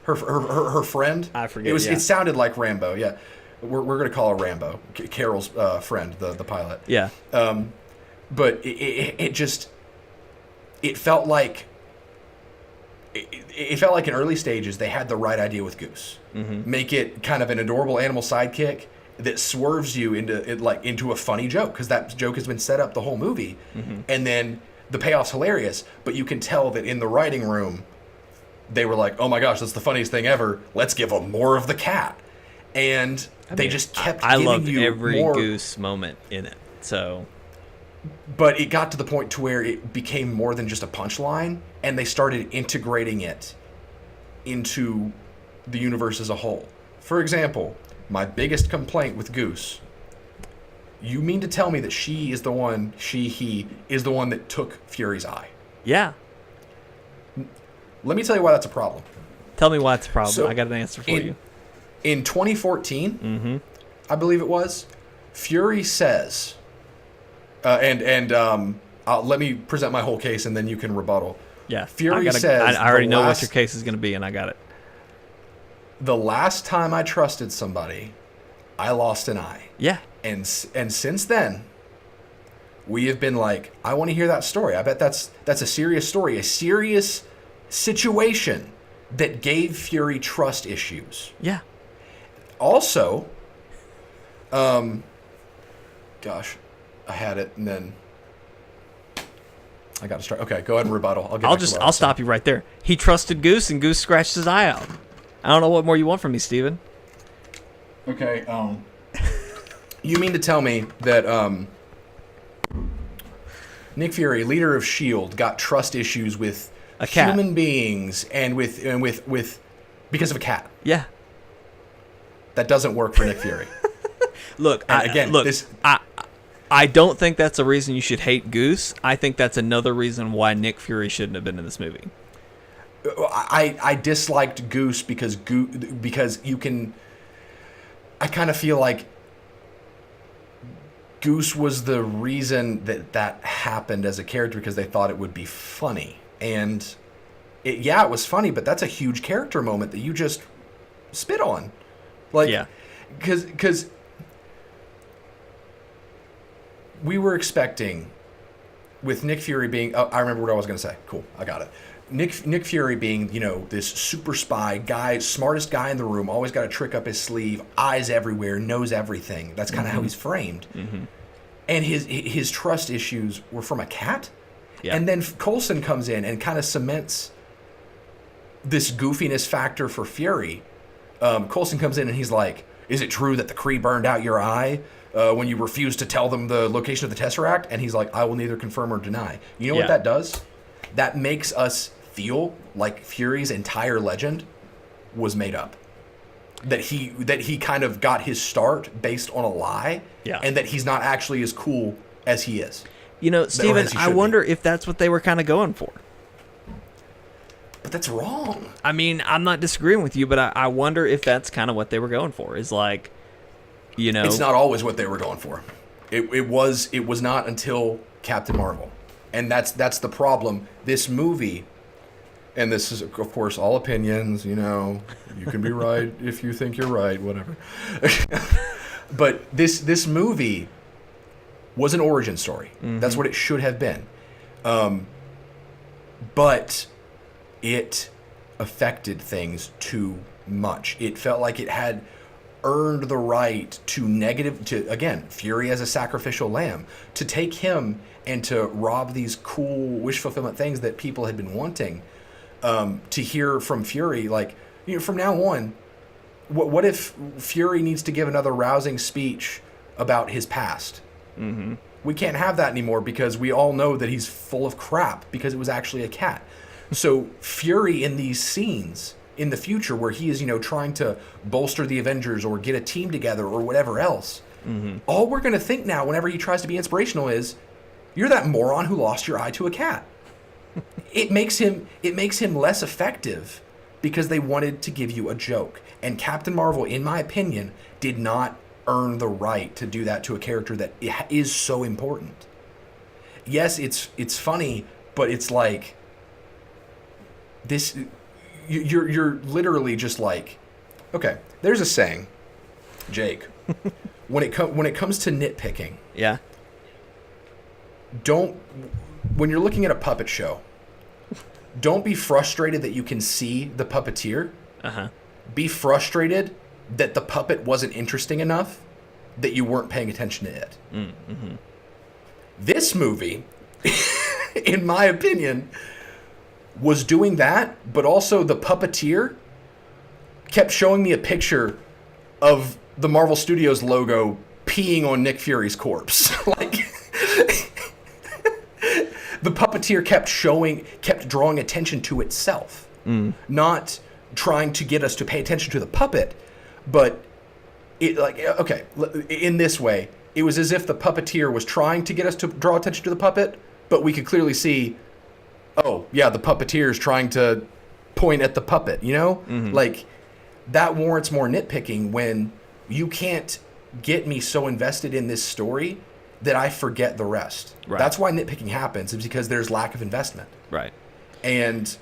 Her friend. I forget. It sounded like Rambo. Yeah, we're gonna call her Rambo. Carol's friend, the pilot. Yeah. But it felt like. It felt like in early stages they had the right idea with Goose. Make it kind of an adorable animal sidekick that swerves you into a funny joke, because that joke has been set up the whole movie, and then the payoff's hilarious. But you can tell that in the writing room, they were like, "Oh my gosh, that's the funniest thing ever! Let's give them more of the cat," and they just kept. I giving loved you every more. Goose moment in it. So. But it got to the point to where it became more than just a punchline, and they started integrating it into the universe as a whole. For example, my biggest complaint with Goose, you mean to tell me that he is the one that took Fury's eye? Yeah. Let me tell you why that's a problem. Tell me why it's a problem. So I got an answer for you. In 2014, I believe it was, Fury says... let me present my whole case, and then you can rebuttal. Yeah, Fury says... I already know what your case is going to be, and I got it. The last time I trusted somebody, I lost an eye. Yeah. And since then, we have been like, I want to hear that story. I bet that's a serious story, a serious situation that gave Fury trust issues. Yeah. Also, Gosh, I had it and then I got to start. Okay, go ahead and rebuttal. I'll stop you right there. He trusted Goose, and Goose scratched his eye out. I don't know what more you want from me, Steven. Okay. You mean to tell me that Nick Fury, leader of S.H.I.E.L.D., got trust issues with human beings and with because of a cat? Yeah. That doesn't work for Nick Fury. Look, I don't think that's a reason you should hate Goose. I think that's another reason why Nick Fury shouldn't have been in this movie. I disliked Goose because you can. I kind of feel like Goose was the reason that happened as a character because they thought it would be funny, and it was funny, but that's a huge character moment that you just spit on, because we were expecting with Nick Fury being. Oh, I remember what I was going to say. Cool, I got it. Nick Fury being, this super spy guy, smartest guy in the room, always got a trick up his sleeve, eyes everywhere, knows everything. That's kind of how he's framed. Mm-hmm. And his trust issues were from a cat. Yeah. And then Coulson comes in and kind of cements this goofiness factor for Fury. Coulson comes in and he's like, "Is it true that the Kree burned out your eye when you refused to tell them the location of the Tesseract?" And he's like, "I will neither confirm or deny." You know what that does? That makes us feel like Fury's entire legend was made up. That he kind of got his start based on a lie, and that he's not actually as cool as he is. Steven, I wonder if that's what they were kind of going for. But that's wrong. I mean, I'm not disagreeing with you, but I wonder if that's kind of what they were going for. Is like, It's not always what they were going for. It was not until Captain Marvel. And that's the problem. This movie, and this is, of course, all opinions, you can be right if you think you're right, whatever. But this movie was an origin story. Mm-hmm. That's what it should have been. But it affected things too much. It felt like it had earned the right to again, Fury as a sacrificial lamb, to take him and to rob these cool wish fulfillment things that people had been wanting. To hear from Fury, from now on, what if Fury needs to give another rousing speech about his past? Mm-hmm. We can't have that anymore because we all know that he's full of crap because it was actually a cat. So Fury in these scenes in the future where he is, trying to bolster the Avengers or get a team together or whatever else, all we're going to think now whenever he tries to be inspirational is, "You're that moron who lost your eye to a cat." It makes him less effective because they wanted to give you a joke. And Captain Marvel, in my opinion, did not earn the right to do that to a character that is so important. Yes, it's funny, but it's like this. You're literally just like, okay. There's a saying, Jake, when it comes to nitpicking. Yeah. When you're looking at a puppet show, don't be frustrated that you can see the puppeteer. Uh-huh. Be frustrated that the puppet wasn't interesting enough that you weren't paying attention to it. Mm-hmm. This movie, in my opinion, was doing that, but also the puppeteer kept showing me a picture of the Marvel Studios logo peeing on Nick Fury's corpse. The puppeteer kept drawing attention to itself, not trying to get us to pay attention to the puppet, but in this way, it was as if the puppeteer was trying to get us to draw attention to the puppet, but we could clearly see, oh yeah, the puppeteer is trying to point at the puppet, that warrants more nitpicking when you can't get me so invested in this story that I forget the rest. Right. That's why nitpicking happens, is because there's lack of investment. Right. And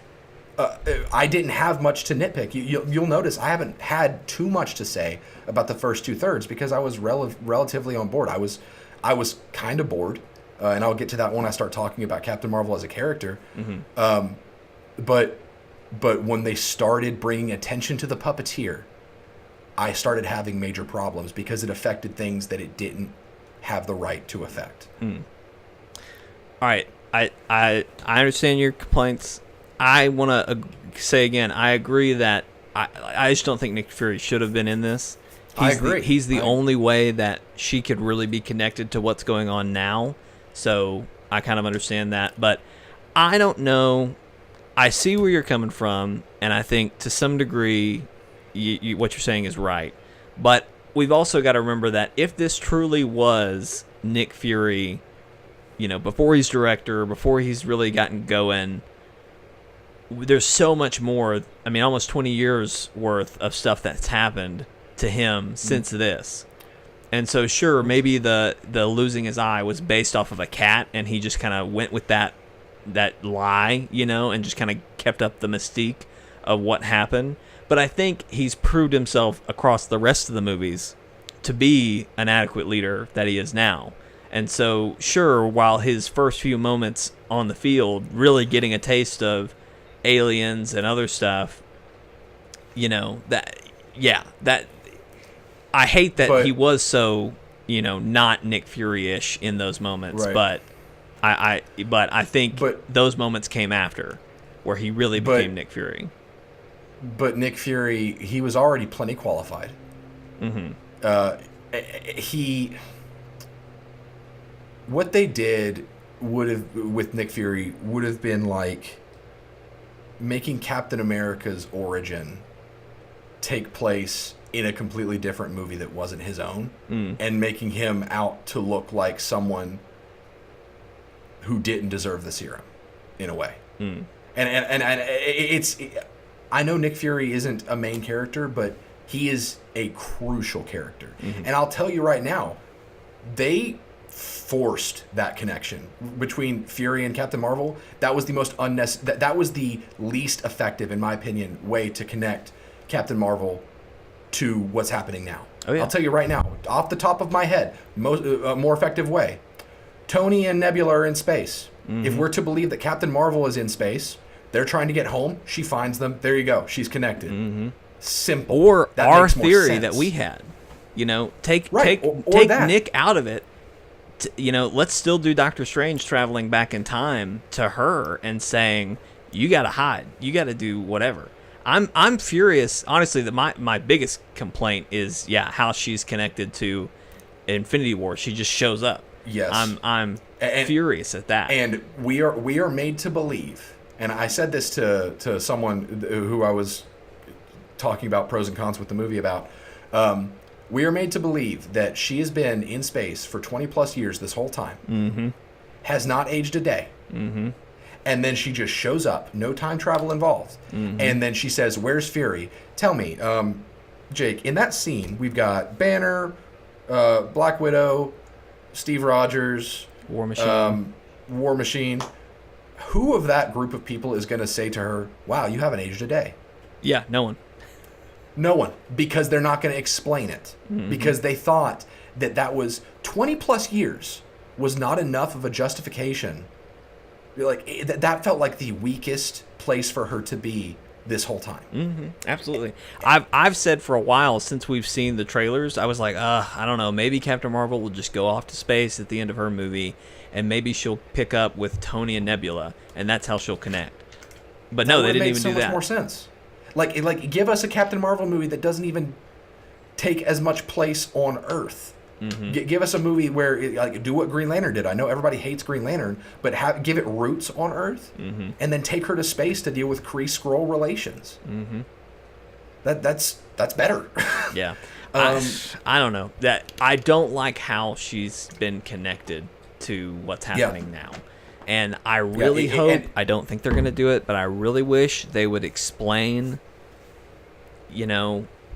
I didn't have much to nitpick. You'll notice I haven't had too much to say about the first 2/3 because I was relatively on board. I was kind of bored, and I'll get to that when I start talking about Captain Marvel as a character. Mm-hmm. But when they started bringing attention to the puppeteer, I started having major problems because it affected things that it didn't have the right to affect. All right. I understand your complaints. I want to say again, I agree that I just don't think Nick Fury should have been in this. I agree. He's the only way that she could really be connected to what's going on now. So I kind of understand that. But I don't know. I see where you're coming from. And I think to some degree, what you're saying is right. But we've also got to remember that if this truly was Nick Fury, before he's director, before he's really gotten going, there's so much more. I mean, almost 20 years worth of stuff that's happened to him since this. And so, sure, maybe the losing his eye was based off of a cat, and he just kind of went with that lie, and just kind of kept up the mystique of what happened. But I think he's proved himself across the rest of the movies to be an adequate leader that he is now. And so, sure, while his first few moments on the field, really getting a taste of aliens and other stuff, that I hate that he was so, not Nick Fury-ish in those moments. Right. But I think those moments came after, where he really became Nick Fury. But Nick Fury, he was already plenty qualified. What they did with Nick Fury would have been like making Captain America's origin take place in a completely different movie that wasn't his own, and making him out to look like someone who didn't deserve the serum, in a way. And it's, I know Nick Fury isn't a main character, but he is a crucial character. And I'll tell you right now, they forced that connection between Fury and Captain Marvel. That was the most that was the least effective, in my opinion, way to connect Captain Marvel to what's happening now. I'll tell you right now, off the top of my head, more effective way. Tony and Nebula are in space. If we're to believe that Captain Marvel is in space, they're trying to get home, she finds them, there you go, she's connected. Simple. Or that our theory that we had. Take Nick out of it. Let's still do Doctor Strange traveling back in time to her and saying, you got to hide. You got to do whatever. I'm furious, honestly, that my biggest complaint is, how she's connected to Infinity War. She just shows up. Yes. I'm furious at that. And we are made to believe, and I said this to someone who I was talking about pros and cons with the movie about, we are made to believe that she has been in space for 20 plus years this whole time, has not aged a day, and then she just shows up, no time travel involved, and then she says, where's Fury? Tell me, Jake, in that scene, we've got Banner, Black Widow, Steve Rogers, War Machine. Who of that group of people is going to say to her, wow, you haven't aged a day? Yeah, no one. No one, because they're not going to explain it. Because they thought that was 20 plus years was not enough of a justification. Like that felt like the weakest place for her to be this whole time. Absolutely. I've said for a while since we've seen the trailers, I was like, I don't know, maybe Captain Marvel will just go off to space at the end of her movie, and maybe she'll pick up with Tony and Nebula, and that's how she'll connect. But no, they didn't even do that. That would make so much more sense. Like give us a Captain Marvel movie that doesn't even take as much place on Earth. Give us a movie where do what Green Lantern did. I know everybody hates Green Lantern, but give it roots on Earth, and then take her to space to deal with Kree-Skrull relations. That's better. Yeah, I don't know that. I don't like how she's been connected to what's happening now. And I really hope, I don't think they're going to do it, but I really wish they would explain,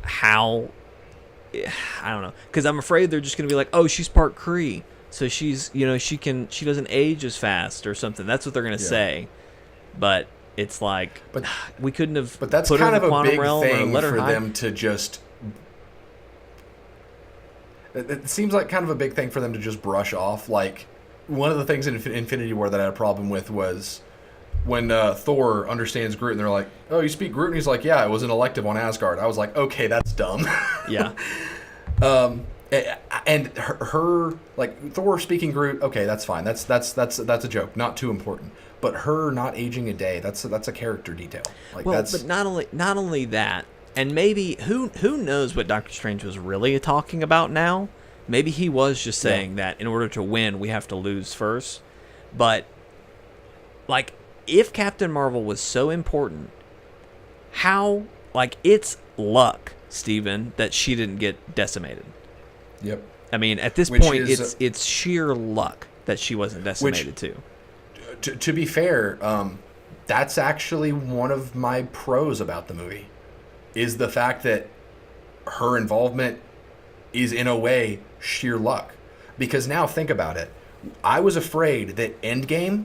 how, I don't know, because I'm afraid they're just going to be like, oh, she's part Kree, so she's, she doesn't age as fast or something. That's what they're going to say. But it's like, we couldn't have but that's put kind her in of the a quantum big realm thing or let her for hide. them to just. It seems like kind of a big thing for them to just brush off. Like, one of the things in Infinity War that I had a problem with was when Thor understands Groot, and they're like, "Oh, you speak Groot?" And he's like, "Yeah, it was an elective on Asgard." I was like, "Okay, that's dumb." Yeah. And her like Thor speaking Groot, okay, that's fine. That's a joke, not too important. But her not aging a day, that's a character detail. Like, well, that's... but not only that, and maybe who knows what Doctor Strange was really talking about now? Maybe he was just saying that in order to win, we have to lose first. But like, if Captain Marvel was so important, how, like, it's luck, Steven, that she didn't get decimated. Yep. I mean, at this point, it's sheer luck that she wasn't decimated too. To be fair, that's actually one of my pros about the movie, is the fact that her involvement is in a way sheer luck. Because now think about it. I was afraid that Endgame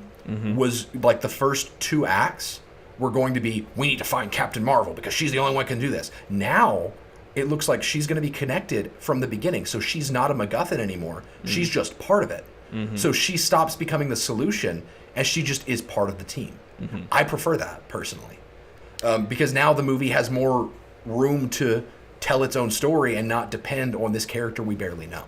was like the first 2 acts were going to be, we need to find Captain Marvel because she's the only one who can do this. Now it looks like she's going to be connected from the beginning. So she's not a MacGuffin anymore. She's just part of it. So she stops becoming the solution and she just is part of the team. I prefer that personally, because now the movie has more room to tell its own story and not depend on this character we barely know.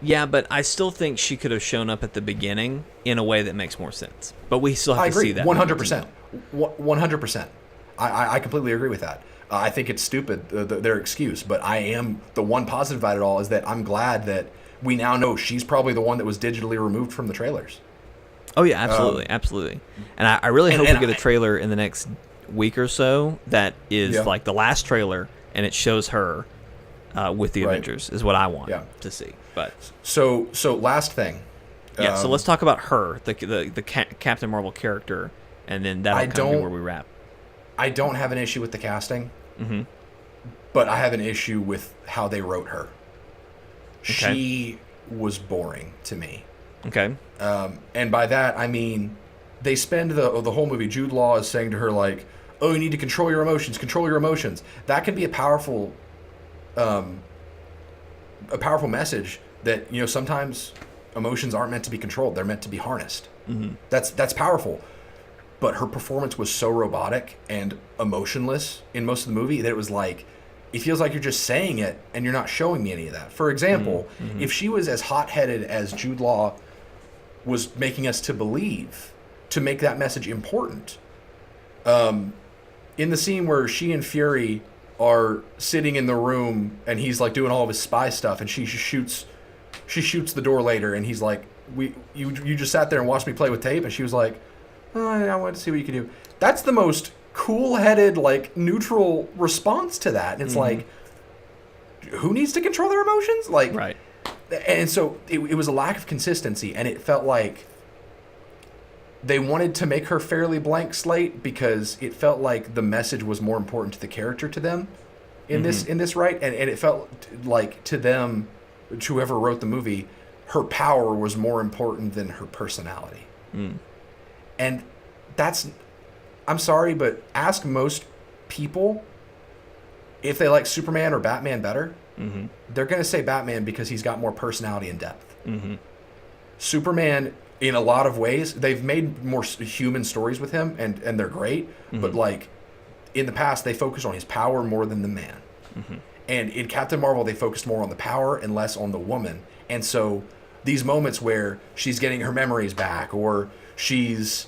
Yeah, but I still think she could have shown up at the beginning in a way that makes more sense. But we still have to see that. 100%. 100%. I completely agree with that. I think it's stupid, their excuse, but I am, the one positive about it all is that I'm glad that we now know she's probably the one that was digitally removed from the trailers. Oh, yeah, absolutely, absolutely. And I really hope we get a trailer in the next week or so that is like the last trailer, and it shows her with the Avengers, is what I want to see. But so last thing. Yeah, so let's talk about her, the Captain Marvel character, and then that'll kind of be where we wrap. I don't have an issue with the casting, but I have an issue with how they wrote her. Okay. She was boring to me. Okay. And by that, I mean, they spend the whole movie, Jude Law is saying to her, like, oh, you need to control your emotions, control your emotions. That can be a powerful message that, you know, sometimes emotions aren't meant to be controlled. They're meant to be harnessed. That's powerful. But her performance was so robotic and emotionless in most of the movie that it was like, it feels like you're just saying it and you're not showing me any of that. For example, if she was as hot-headed as Jude Law was making us to believe, to make that message important, in the scene where she and Fury are sitting in the room and he's like doing all of his spy stuff and she shoots the door later and he's like, you just sat there and watched me play with tape, and she was like, oh, I wanted to see what you could do. That's the most cool-headed, like, neutral response to that. And it's like, who needs to control their emotions? Like, right. And so it was a lack of consistency, and it felt like they wanted to make her fairly blank slate because it felt like the message was more important to the character to them in this right, and it felt like to them, to whoever wrote the movie, her power was more important than her personality. And that's, I'm sorry, but ask most people if they like Superman or Batman better. They're going to say Batman because he's got more personality and depth. Superman, in a lot of ways, they've made more human stories with him, and they're great. But, like, in the past, they focused on his power more than the man. And in Captain Marvel, they focused more on the power and less on the woman. And so these moments where she's getting her memories back, or she's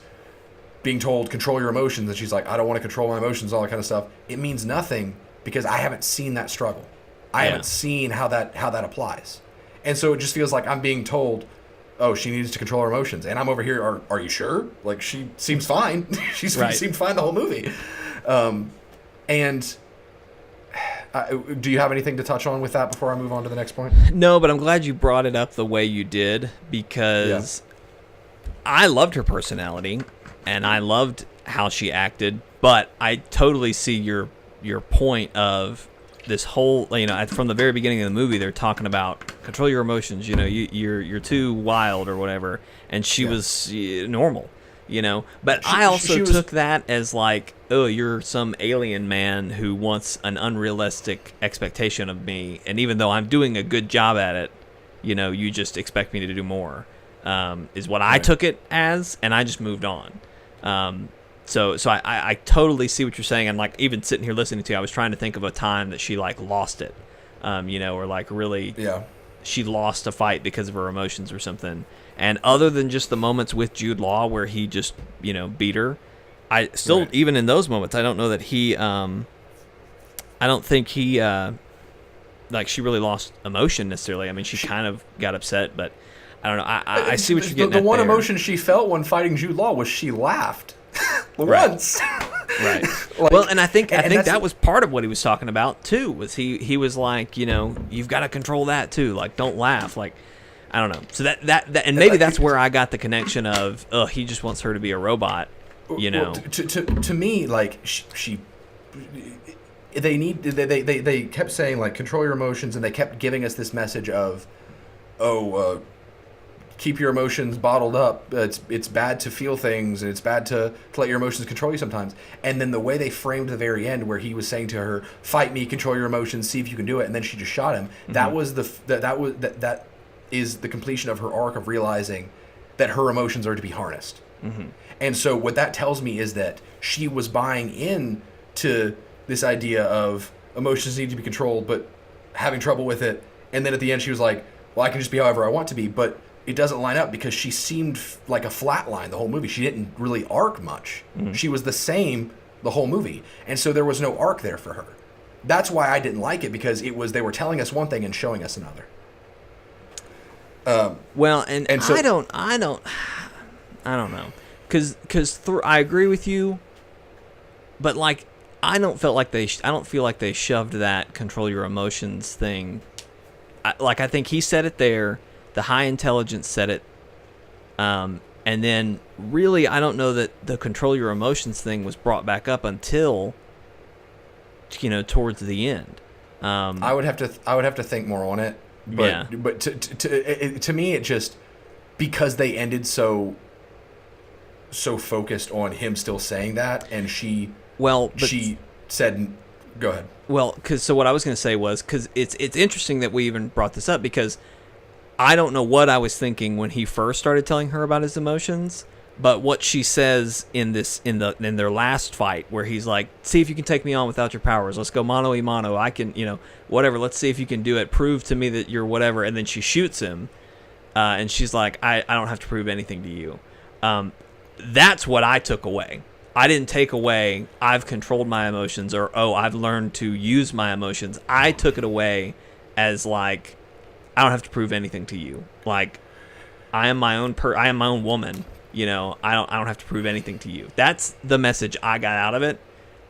being told, control your emotions, and she's like, I don't want to control my emotions, all that kind of stuff, it means nothing because I haven't seen that struggle. I haven't seen how that applies. And so it just feels like I'm being told, oh, she needs to control her emotions. And I'm over here, are you sure? Like, she seems fine. She seemed fine the whole movie. Do you have anything to touch on with that before I move on to the next point? No, but I'm glad you brought it up the way you did, because I loved her personality and I loved how she acted, but I totally see your point of this whole, you know, from the very beginning of the movie, they're talking about control your emotions, you know, you're too wild or whatever, and she was normal, you know. But I also took that as like, oh, you're some alien man who wants an unrealistic expectation of me, and even though I'm doing a good job at it, you know, you just expect me to do more, is what I took it as, and I just moved on. So I totally see what you're saying, and like even sitting here listening to you, I was trying to think of a time that she like lost it, or like really she lost a fight because of her emotions or something. And other than just the moments with Jude Law where he just beat her, I still even in those moments I don't know that he I don't think he like she really lost emotion necessarily. I mean she kind of got upset, but I don't know. I see what you're getting at. The one there. emotion she felt when fighting Jude Law was she laughed. Once. Right. Well, and I think that was part of what he was talking about too. Was he was like, you've got to control that too. Like, don't laugh. Like, I don't know. So that and maybe that's where I got the connection of, he just wants her to be a robot. Well, to me, like they kept saying like control your emotions, and they kept giving us this message of, keep your emotions bottled up. It's bad to feel things, and it's bad to let your emotions control you sometimes. And then the way they framed the very end, where he was saying to her, "Fight me, control your emotions, see if you can do it," and then she just shot him. Mm-hmm. That is the completion of her arc of realizing that her emotions are to be harnessed. Mm-hmm. And so what that tells me is that she was buying in to this idea of emotions need to be controlled, but having trouble with it. And then at the end, she was like, "Well, I can just be however I want to be," but it doesn't line up because she seemed like a flat line the whole movie. She didn't really arc much. Mm-hmm. She was the same the whole movie. And so there was no arc there for her. That's why I didn't like it, because they were telling us one thing and showing us another. Well, and so, I don't know. Cuz I agree with you, but like I don't feel like they shoved that control your emotions thing. I think he said it there. The high intelligence said it, and then really I don't know that the control your emotions thing was brought back up until towards the end. I would have to think more on it, but to me it just, because they ended so focused on him still saying that, and she said, go ahead. Well, so what I was going to say was, because it's interesting that we even brought this up, because I don't know what I was thinking when he first started telling her about his emotions, but what she says in their last fight, where he's like, "See if you can take me on without your powers. Let's go mano a mano. I can, whatever. Let's see if you can do it. Prove to me that you're whatever." And then she shoots him, and she's like, "I don't have to prove anything to you." That's what I took away. I didn't take away, "I've controlled my emotions," or, "I've learned to use my emotions." I took it away as like, I don't have to prove anything to you. Like, I am my own woman. I don't have to prove anything to you. That's the message I got out of it,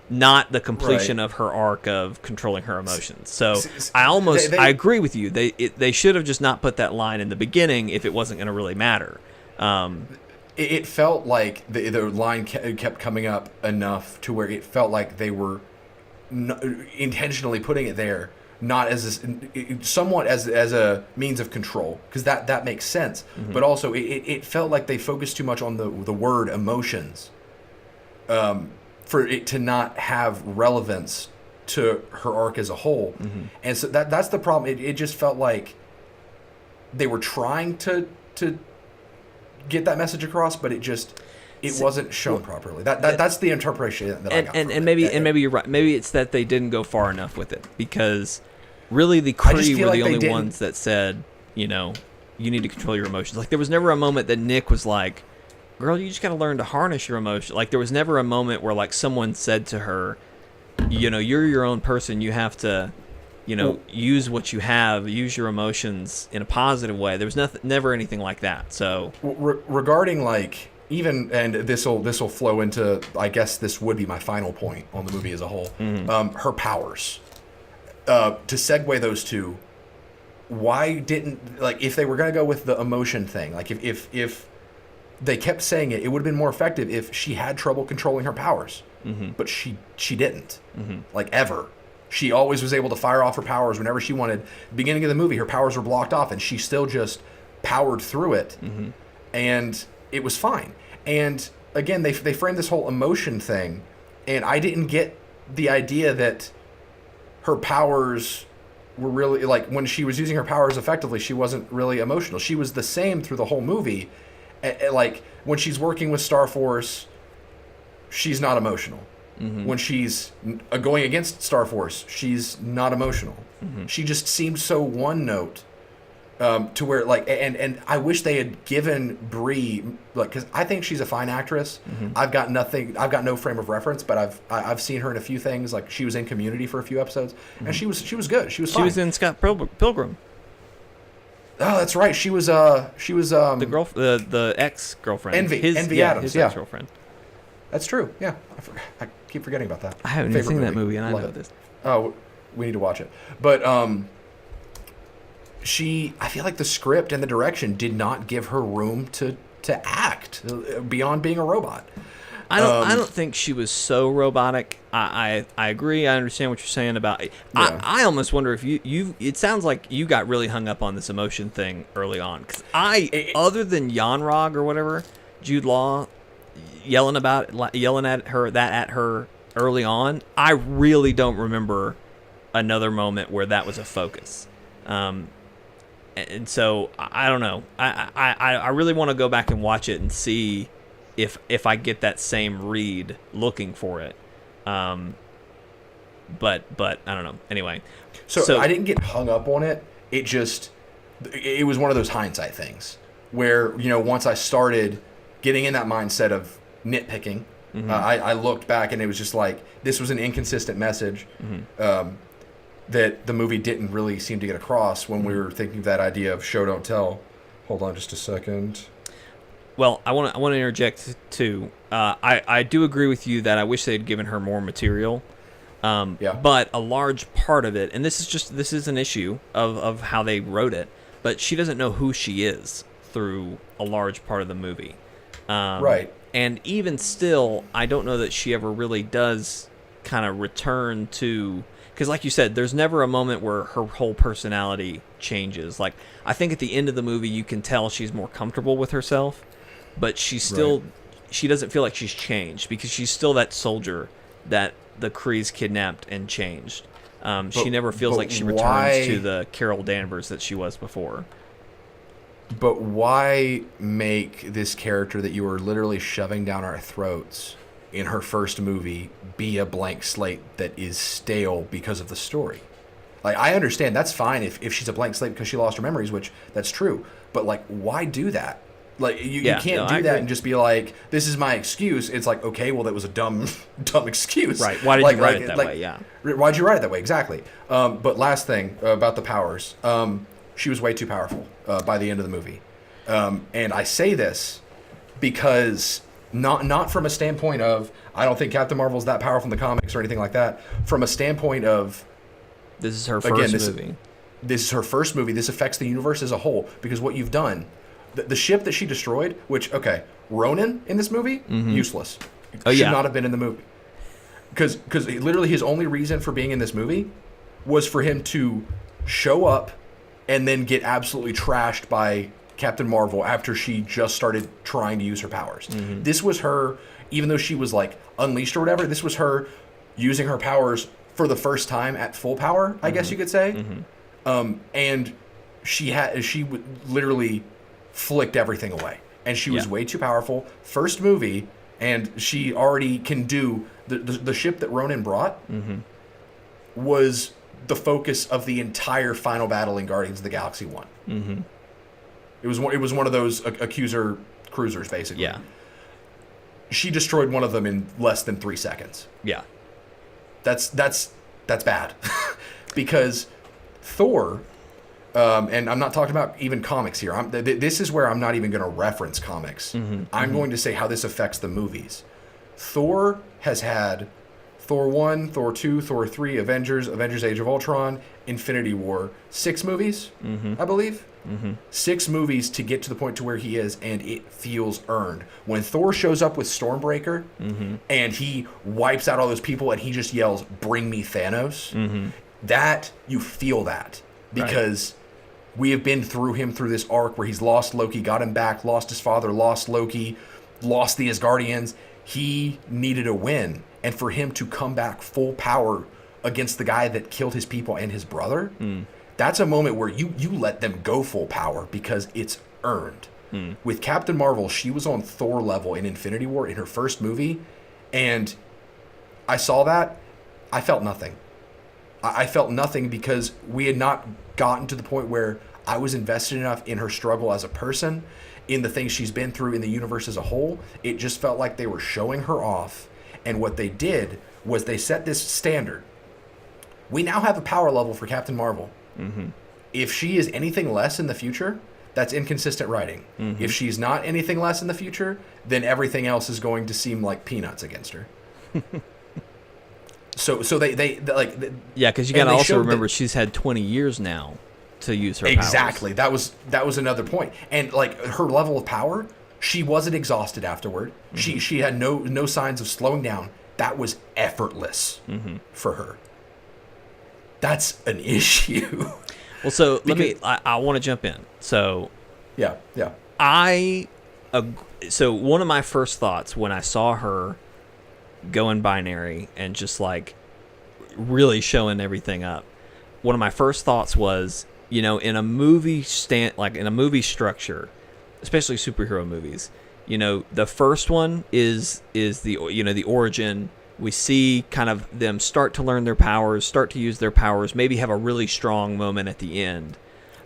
not the completion of her arc of controlling her emotions. So I agree with you. They should have just not put that line in the beginning if it wasn't going to really matter. It felt like the line kept coming up enough to where it felt like they were intentionally putting it there, not as somewhat as a means of control, because that makes sense. Mm-hmm. But also it felt like they focused too much on the word emotions, for it to not have relevance to her arc as a whole. Mm-hmm. And so that's the problem. It just felt like they were trying to get that message across, but it wasn't shown properly. That's the interpretation that I got. And maybe you're right. Maybe it's that they didn't go far enough with it, because really the crew were the only ones that said, you need to control your emotions. Like, there was never a moment that Nick was like, "Girl, you just got to learn to harness your emotions." Like, there was never a moment where like someone said to her, you're your own person. You have to, use what you have, use your emotions in a positive way. There was never anything like that. So regarding like, even, and this will flow into, I guess this would be my final point on the movie as a whole. Mm-hmm. Her powers. To segue those two, why didn't, like, if they were going to go with the emotion thing, like if they kept saying it would have been more effective if she had trouble controlling her powers. Mm-hmm. But she didn't. Mm-hmm. Like, ever. She always was able to fire off her powers whenever she wanted. Beginning of the movie, her powers were blocked off, and she still just powered through it. Mm-hmm. And it was fine. And again, they framed this whole emotion thing, and I didn't get the idea that her powers were really, like, when she was using her powers effectively, she wasn't really emotional. She was the same through the whole movie. Like, when she's working with Star Force, she's not emotional. When she's going against Star Force, she's not emotional. She just seemed so one note, to where like, and I wish they had given Brie, like, because I think she's a fine actress. I've got no frame of reference, but I've seen her in a few things. Like, she was in Community for a few episodes, and she was good. She was fine. She was in Scott Pilgrim. Oh, that's right. She was the ex-girlfriend. Envy Adams. His yeah, ex-girlfriend. That's true. Yeah, I keep forgetting about that. I haven't even seen that movie, and I know this. Oh, we need to watch it. But I feel like the script and the direction did not give her room to act beyond being a robot. I don't think she was so robotic. I agree. I understand what you're saying about it. Yeah. I almost wonder if you it sounds like you got really hung up on this emotion thing early on. Because other than Yanrog or whatever, Jude Law yelling at her early on, I really don't remember another moment where that was a focus. And so I don't know. I really want to go back and watch it and see if I get that same read looking for it. But I don't know. Anyway. So I didn't get hung up on it. It was one of those hindsight things where, once I started getting in that mindset of nitpicking, I looked back and it was just like, this was an inconsistent message that the movie didn't really seem to get across when we were thinking of that idea of show, don't tell. Hold on just a second. Well, I want to interject too. I do agree with you that I wish they had given her more material. But a large part of it, and this is an issue of how they wrote it, but she doesn't know who she is through a large part of the movie. Right. And even still, I don't know that she ever really does kind of return to... Because like you said, there's never a moment where her whole personality changes. Like, I think at the end of the movie, you can tell she's more comfortable with herself. But she's still, she doesn't feel like she's changed because she's still that soldier that the Krees kidnapped and changed. She never feels like she returns to the Carol Danvers that she was before. But why make this character that you were literally shoving down our throats in her first movie be a blank slate that is stale because of the story? Like, I understand that's fine if she's a blank slate because she lost her memories, which that's true. But like, why do that? Like, you can't do that and just be like, this is my excuse. It's like, okay, well, that was a dumb excuse. Right. Why did you write it that way? Yeah. Why'd you write it that way? Exactly. But last thing about the powers. She was way too powerful by the end of the movie. And I say this because not from a standpoint of, I don't think Captain Marvel's that powerful in the comics or anything like that. From a standpoint of... This is her first movie. This is her first movie. This affects the universe as a whole because what you've done... The ship that she destroyed, which, okay, Ronan in this movie, useless. Should not have been in the movie. Because literally his only reason for being in this movie was for him to show up and then get absolutely trashed by Captain Marvel after she just started trying to use her powers. This was her, even though she was like unleashed or whatever, this was her using her powers for the first time at full power, I guess you could say. And she literally flicked everything away, and she was way too powerful. First movie, and she already can do the ship that Ronan brought was the focus of the entire final battle in Guardians of the Galaxy 1. It was one of those accuser cruisers, basically. Yeah, she destroyed one of them in less than 3 seconds. Yeah, that's bad because Thor. And I'm not talking about even comics here. This is where I'm not even going to reference comics. I'm going to say how this affects the movies. Thor has had Thor 1, Thor 2, Thor 3, Avengers Age of Ultron, Infinity War. 6 movies, I believe. 6 movies to get to the point to where he is, and it feels earned. When Thor shows up with Stormbreaker, and he wipes out all those people, and he just yells, "Bring me Thanos," that, you feel that. Because... we have been through him through this arc where he's lost Loki, got him back, lost his father, lost Loki, lost the Asgardians. He needed a win. And for him to come back full power against the guy that killed his people and his brother, that's a moment where you let them go full power because it's earned. With Captain Marvel, she was on Thor level in Infinity War in her first movie, And I saw that. I felt nothing. I felt nothing because we had not gotten to the point where I was invested enough in her struggle as a person, in the things she's been through, in the universe as a whole. It just felt like they were showing her off. And what they did was they set this standard. We now have a power level for Captain Marvel. Mm-hmm. If she is anything less in the future, that's inconsistent writing. Mm-hmm. If she's not anything less in the future, then everything else is going to seem like peanuts against her. So they like... Yeah, because you got to also remember she's had 20 years now to use her exactly powers. That was another point. And like her level of power, she wasn't exhausted afterward. Mm-hmm. She had no signs of slowing down. That was effortless for her. That's an issue. Well, so I want to jump in. So yeah. So one of my first thoughts when I saw her going binary and just like really showing everything up, one of my first thoughts was, in a movie in a movie structure, especially superhero movies, the first one is the origin. We see kind of them start to learn their powers, start to use their powers, maybe have a really strong moment at the end.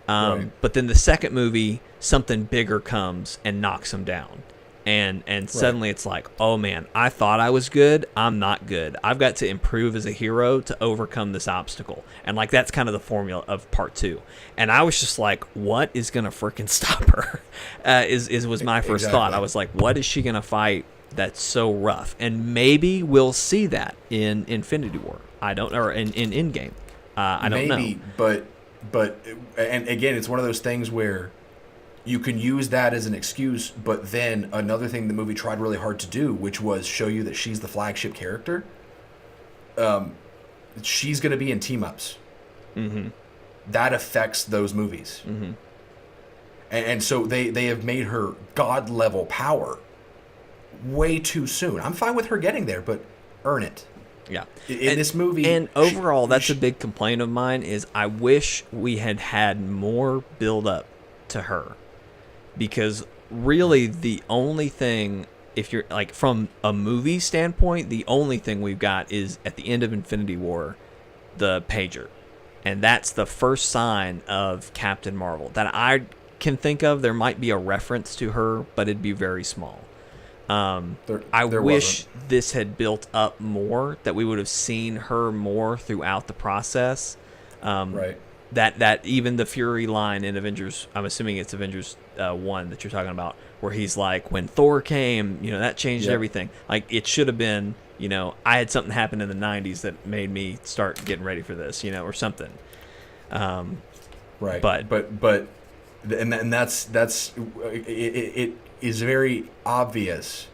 Right. But then the second movie, something bigger comes and knocks them down. And suddenly it's like, oh man, I thought I was good. I'm not good. I've got to improve as a hero to overcome this obstacle. And like that's kind of the formula of part 2. And I was just like, what is gonna freaking stop her? Was my first thought. I was like, what is she gonna fight that's so rough? And maybe we'll see that in Infinity War. I don't know, or in Endgame. I don't know. Maybe, but and again, it's one of those things where you can use that as an excuse, but then another thing the movie tried really hard to do, which was show you that she's the flagship character. She's going to be in team-ups. Mm-hmm. That affects those movies. Mm-hmm. And so they have made her god-level power way too soon. I'm fine with her getting there, but earn it. Yeah. In this movie... And overall, that's a big complaint of mine, is I wish we had more build-up to her. Because really the only thing, if you're like from a movie standpoint, the only thing we've got is at the end of Infinity War, the pager. And that's the first sign of Captain Marvel that I can think of. There might be a reference to her, but it'd be very small. I wish this had built up more, that we would have seen her more throughout the process. Right. That even the Fury line in Avengers, I'm assuming it's Avengers 1 that you're talking about, where he's like, when Thor came, that changed everything. Like, it should have been, I had something happen in the 90s that made me start getting ready for this, or something. Right. But that's it is very obvious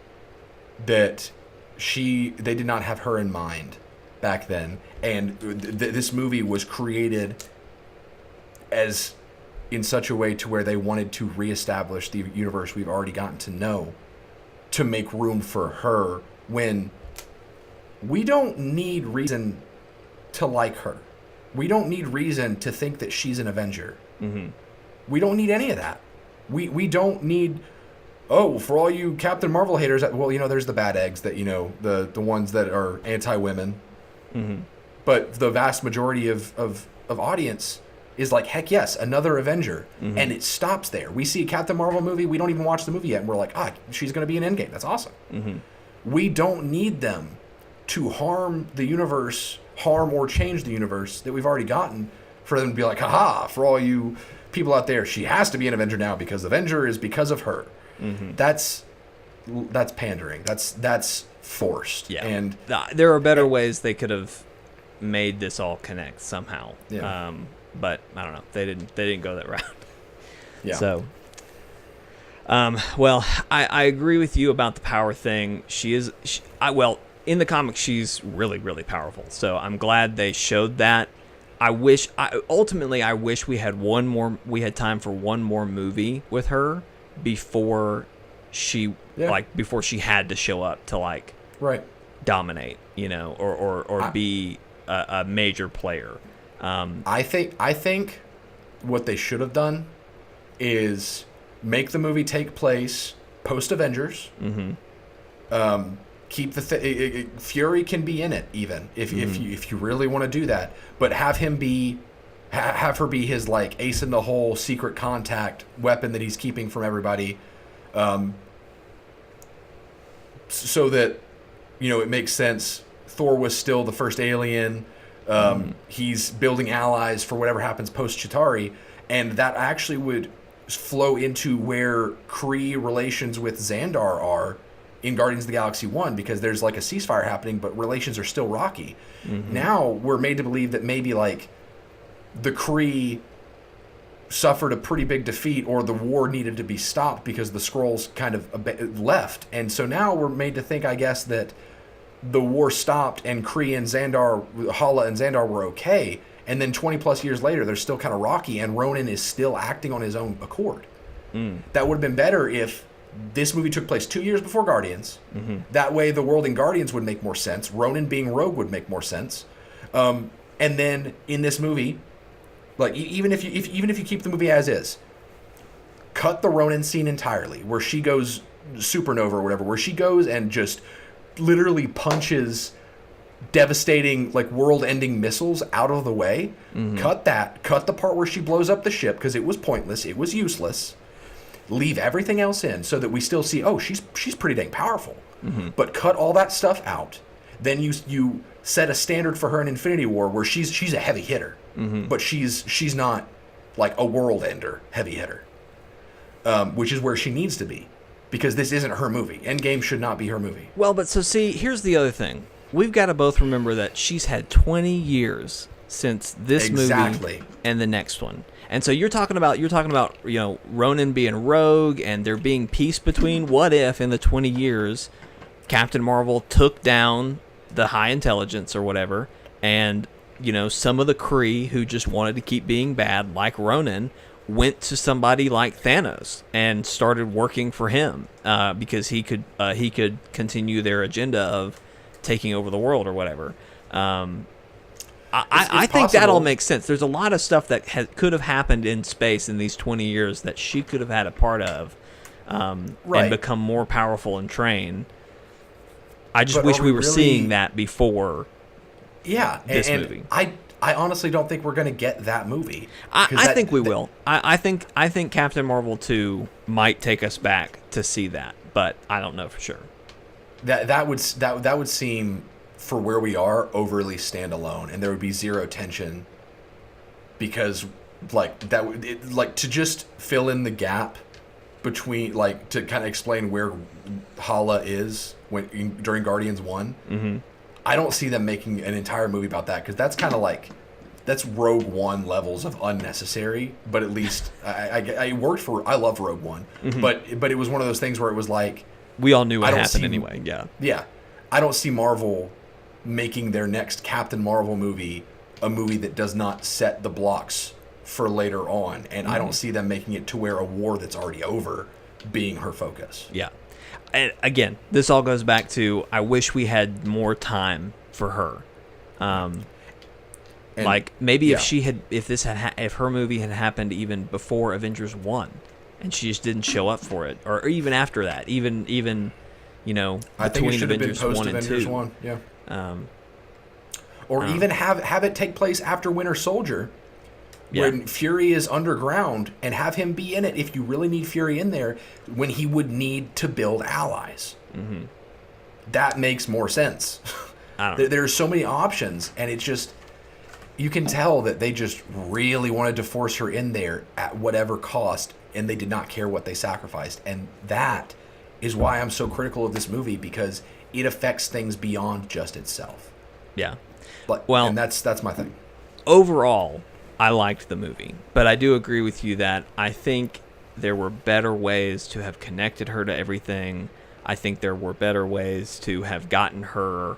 that they did not have her in mind back then, and this movie was created as in such a way to where they wanted to reestablish the universe we've already gotten to know, to make room for her, when we don't need reason to like her. We don't need reason to think that she's an Avenger. Mm-hmm. We don't need any of that. We don't need... Oh, for all you Captain Marvel haters, well, there's the bad eggs that, the ones that are anti-women. Mm-hmm. But the vast majority of audience is like, heck yes, another Avenger. Mm-hmm. And it stops there. We see a Captain Marvel movie, we don't even watch the movie yet, and we're like, she's going to be in Endgame. That's awesome. Mm-hmm. We don't need them to harm the universe, harm or change the universe that we've already gotten, for them to be like, haha, for all you people out there, she has to be an Avenger now because Avenger is because of her. Mm-hmm. That's pandering. That's forced. Yeah. And there are better ways they could have made this all connect somehow. Yeah. But I don't know. They didn't go that route. Yeah. So, well, I agree with you about the power thing. In the comics, she's really, really powerful. So I'm glad they showed that. Ultimately, I wish we had we had time for one more movie with her before she before she had to show up to dominate, or be a major player. I think what they should have done is make the movie take place post Avengers. Mm-hmm. keep the Fury can be in it even if you really want to do that, but have her be his like ace in the hole secret contact weapon that he's keeping from everybody, so that it makes sense. Thor was still the first alien. He's building allies for whatever happens post Chitauri, and that actually would flow into where Kree relations with Xandar are in Guardians of the Galaxy 1, because there's like a ceasefire happening, but relations are still rocky. Now we're made to believe that maybe like the Kree suffered a pretty big defeat, or the war needed to be stopped because the Skrulls kind of left. And so now we're made to think, I guess, that the war stopped and Kree and Xandar, Hala and Xandar were okay. And then 20 plus years later, they're still kind of rocky, and Ronan is still acting on his own accord. That would have been better if this movie took place 2 years before Guardians. That way the world in Guardians would make more sense. Ronan being Rogue would make more sense. And then in this movie, like even if you keep the movie as is, cut the Ronan scene entirely, where she goes supernova or whatever, where she goes and just literally punches devastating, like, world-ending missiles out of the way. Cut the part where she blows up the ship, because it was pointless, it was useless. Leave everything else in so that we still see, oh, she's pretty dang powerful. But cut all that stuff out. Then you set a standard for her in Infinity War where she's a heavy hitter, but she's not like a world ender heavy hitter, which is where she needs to be, because this isn't her movie. Endgame should not be her movie. Well, but so see, here's the other thing. We've got to both remember that she's had 20 years since this movie and the next one. And so you're talking about Ronan being Rogue and there being peace between. What if in the 20 years Captain Marvel took down the high intelligence or whatever, and some of the Kree who just wanted to keep being bad, like Ronan, went to somebody like Thanos and started working for him because he could continue their agenda of taking over the world or whatever. I think that all makes sense. There's a lot of stuff that could have happened in space in these 20 years that she could have had a part of, and become more powerful and trained. I just wish we were seeing that before this movie. I honestly don't think we're going to get that movie. I think we will. I think Captain Marvel 2 might take us back to see that, but I don't know for sure. That would seem, for where we are, overly standalone, and there would be zero tension, because to just fill in the gap between, like, to kind of explain where Hala is during Guardians 1. I don't see them making an entire movie about that, because that's kind of like, that's Rogue One levels of unnecessary. But at least I love Rogue One, but it was one of those things where it was like, we all knew what happened anyway. Yeah. I don't see Marvel making their next Captain Marvel movie a movie that does not set the blocks for later on. And I don't see them making it to where a war that's already over being her focus. Yeah. And again, this all goes back to, I wish we had more time for her. Like maybe if her movie had happened even before Avengers 1, and she just didn't show up for it, or even after that, even I think it should have been post Avengers 1, or even have it take place after Winter Soldier, when Fury is underground, and have him be in it if you really need Fury in there, when he would need to build allies. That makes more sense. There's so many options, and it's just, you can tell that they just really wanted to force her in there at whatever cost, and they did not care what they sacrificed. And that is why I'm so critical of this movie, because it affects things beyond just itself. Yeah. And that's my thing. Overall, I liked the movie, but I do agree with you that I think there were better ways to have connected her to everything. I think there were better ways to have gotten her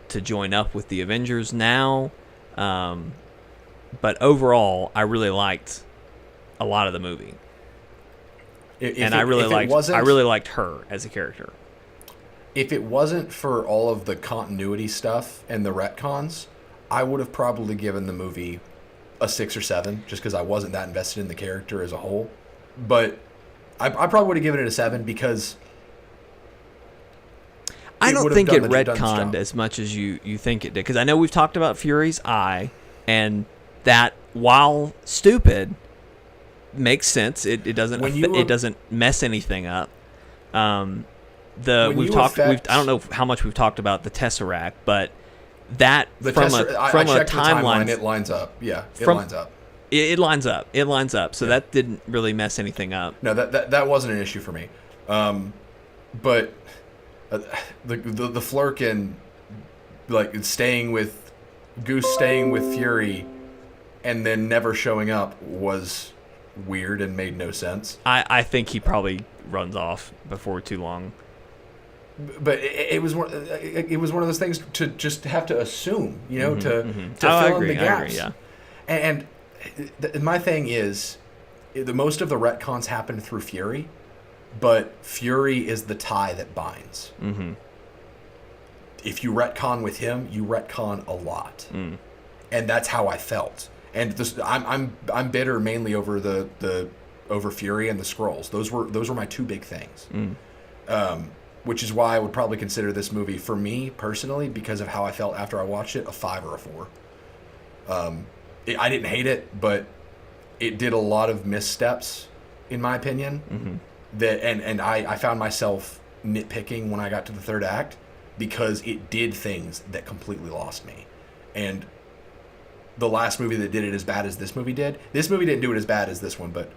to join up with the Avengers now. But overall, I really liked a lot of the movie. I really liked her as a character. If it wasn't for all of the continuity stuff and the retcons, I would have probably given the movie a 6 or 7, just because I wasn't that invested in the character as a whole. But I probably would have given it a 7, because I don't think it retconned as much as you think it did, because I know we've talked about Fury's eye, and that, while stupid, makes sense. It doesn't mess anything up. I don't know how much we've talked about the Tesseract, but that from a timeline, it lines up. Yeah, lines up. It lines up. It lines up. So that didn't really mess anything up. No, that wasn't an issue for me. But the Flurkin, like staying with Fury, and then never showing up was weird and made no sense. I think he probably runs off before too long. But it was one of those things to just have to assume, to fill in the gaps. I agree, yeah. And my thing is, most of the retcons happen through Fury, but Fury is the tie that binds. Mm-hmm. If you retcon with him, you retcon a lot, and that's how I felt. And I'm bitter mainly over over Fury and the Skrulls. Those were my two big things. Which is why I would probably consider this movie, for me personally, because of how I felt after I watched it, a 5 or a 4. I didn't hate it, but it did a lot of missteps, in my opinion. Mm-hmm. I found myself nitpicking when I got to the third act, because it did things that completely lost me. And the last movie that did it as bad as this movie did, this movie didn't do it as bad as this one, but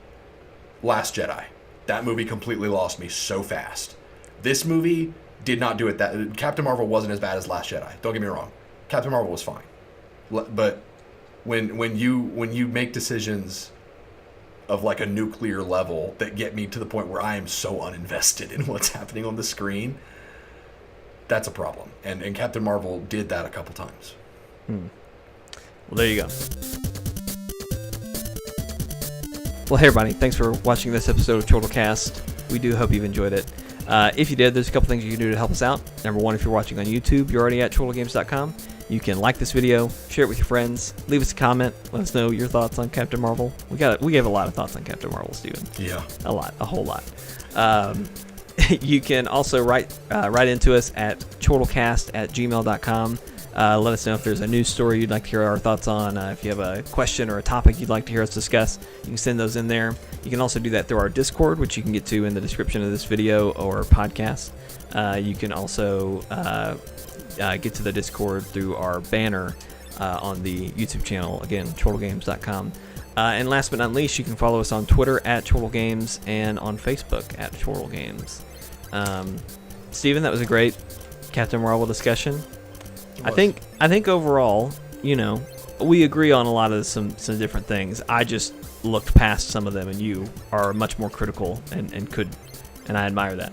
Last Jedi, that movie completely lost me so fast. This movie did not do it that... Captain Marvel wasn't as bad as Last Jedi. Don't get me wrong. Captain Marvel was fine. But when you make decisions of like a nuclear level that get me to the point where I am so uninvested in what's happening on the screen, that's a problem. And Captain Marvel did that a couple times. Well, there you go. Well, hey everybody. Thanks for watching this episode of Chortle Cast. We do hope you've enjoyed it. If you did, there's a couple things you can do to help us out. Number one, if you're watching on YouTube, you're already at chortlegames.com. You can like this video, share it with your friends, leave us a comment, let us know your thoughts on Captain Marvel. We gave a lot of thoughts on Captain Marvel, Steven. Yeah. A whole lot. You can also write into us at chortlecast@gmail.com. Let us know if there's a news story you'd like to hear our thoughts on. If you have a question or a topic you'd like to hear us discuss, you can send those in there. You can also do that through our Discord, which you can get to in the description of this video or podcast. You can also get to the Discord through our banner on the YouTube channel, again, chortlegames.com. And last but not least, you can follow us on Twitter at ChortleGames and on Facebook at ChortleGames. Steven, that was a great Captain Marvel discussion. I think overall, we agree on a lot of some different things. I just looked past some of them, and you are much more critical and I admire that.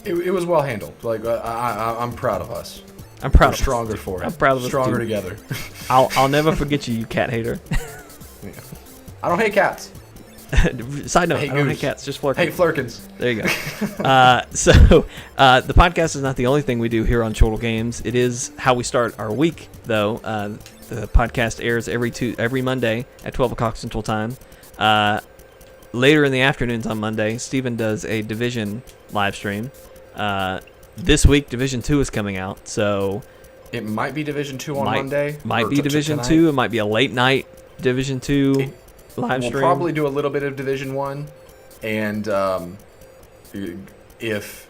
It was well handled. Like I'm proud of us. I'm proud. We're stronger for it. I'm proud of us. Stronger together. I'll never forget you catcat-hater. Yeah. I don't hate cats. Side note, I don't hate cats, just Flurkins. Hate Flurkins. There you go. The podcast is not the only thing we do here on Chortle Games. It is how we start our week, though. The podcast airs every Monday at 12 o'clock Central Time. Later in the afternoons on Monday, Steven does a Division live stream. This week, Division 2 is coming out, so... It might be Division 2 on Monday. Might be Division 2. It might be a late night Division 2 live stream. We'll probably do a little bit of Division 1. And if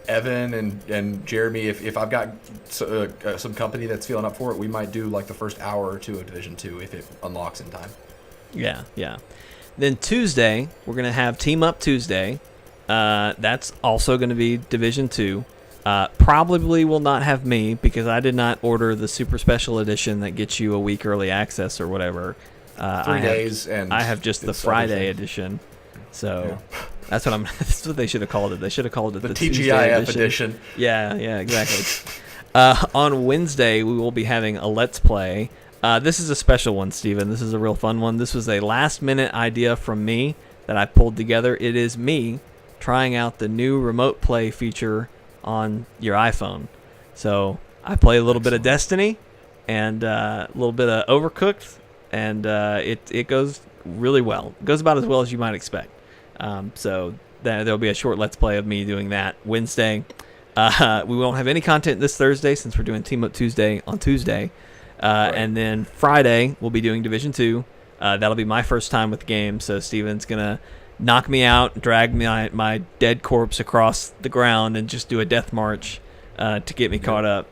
Evan and Jeremy, if I've got some company that's feeling up for it, we might do like the first hour or two of Division 2 if it unlocks in time. Yeah. Then Tuesday, we're going to have Team Up Tuesday. That's also going to be Division 2. Probably will not have me because I did not order the super special edition that gets you a week early access or whatever. 3 days, and I have just the Friday edition. So that's what they should have called it. They should have called it the TGIF edition. Yeah, exactly. On Wednesday, we will be having a Let's Play. This is a special one, Steven. This is a real fun one. This was a last-minute idea from me that I pulled together. It is me trying out the new remote play feature on your iPhone. So I play a little bit of Destiny and a little bit of Overcooked, and it goes really well. It goes about as well as you might expect. So there'll be a short Let's Play of me doing that Wednesday. We won't have any content this Thursday since we're doing Team Up Tuesday on Tuesday. Right. And then Friday, we'll be doing Division 2. That'll be my first time with the game, so Steven's going to knock me out, drag my dead corpse across the ground, and just do a death march to get me caught up.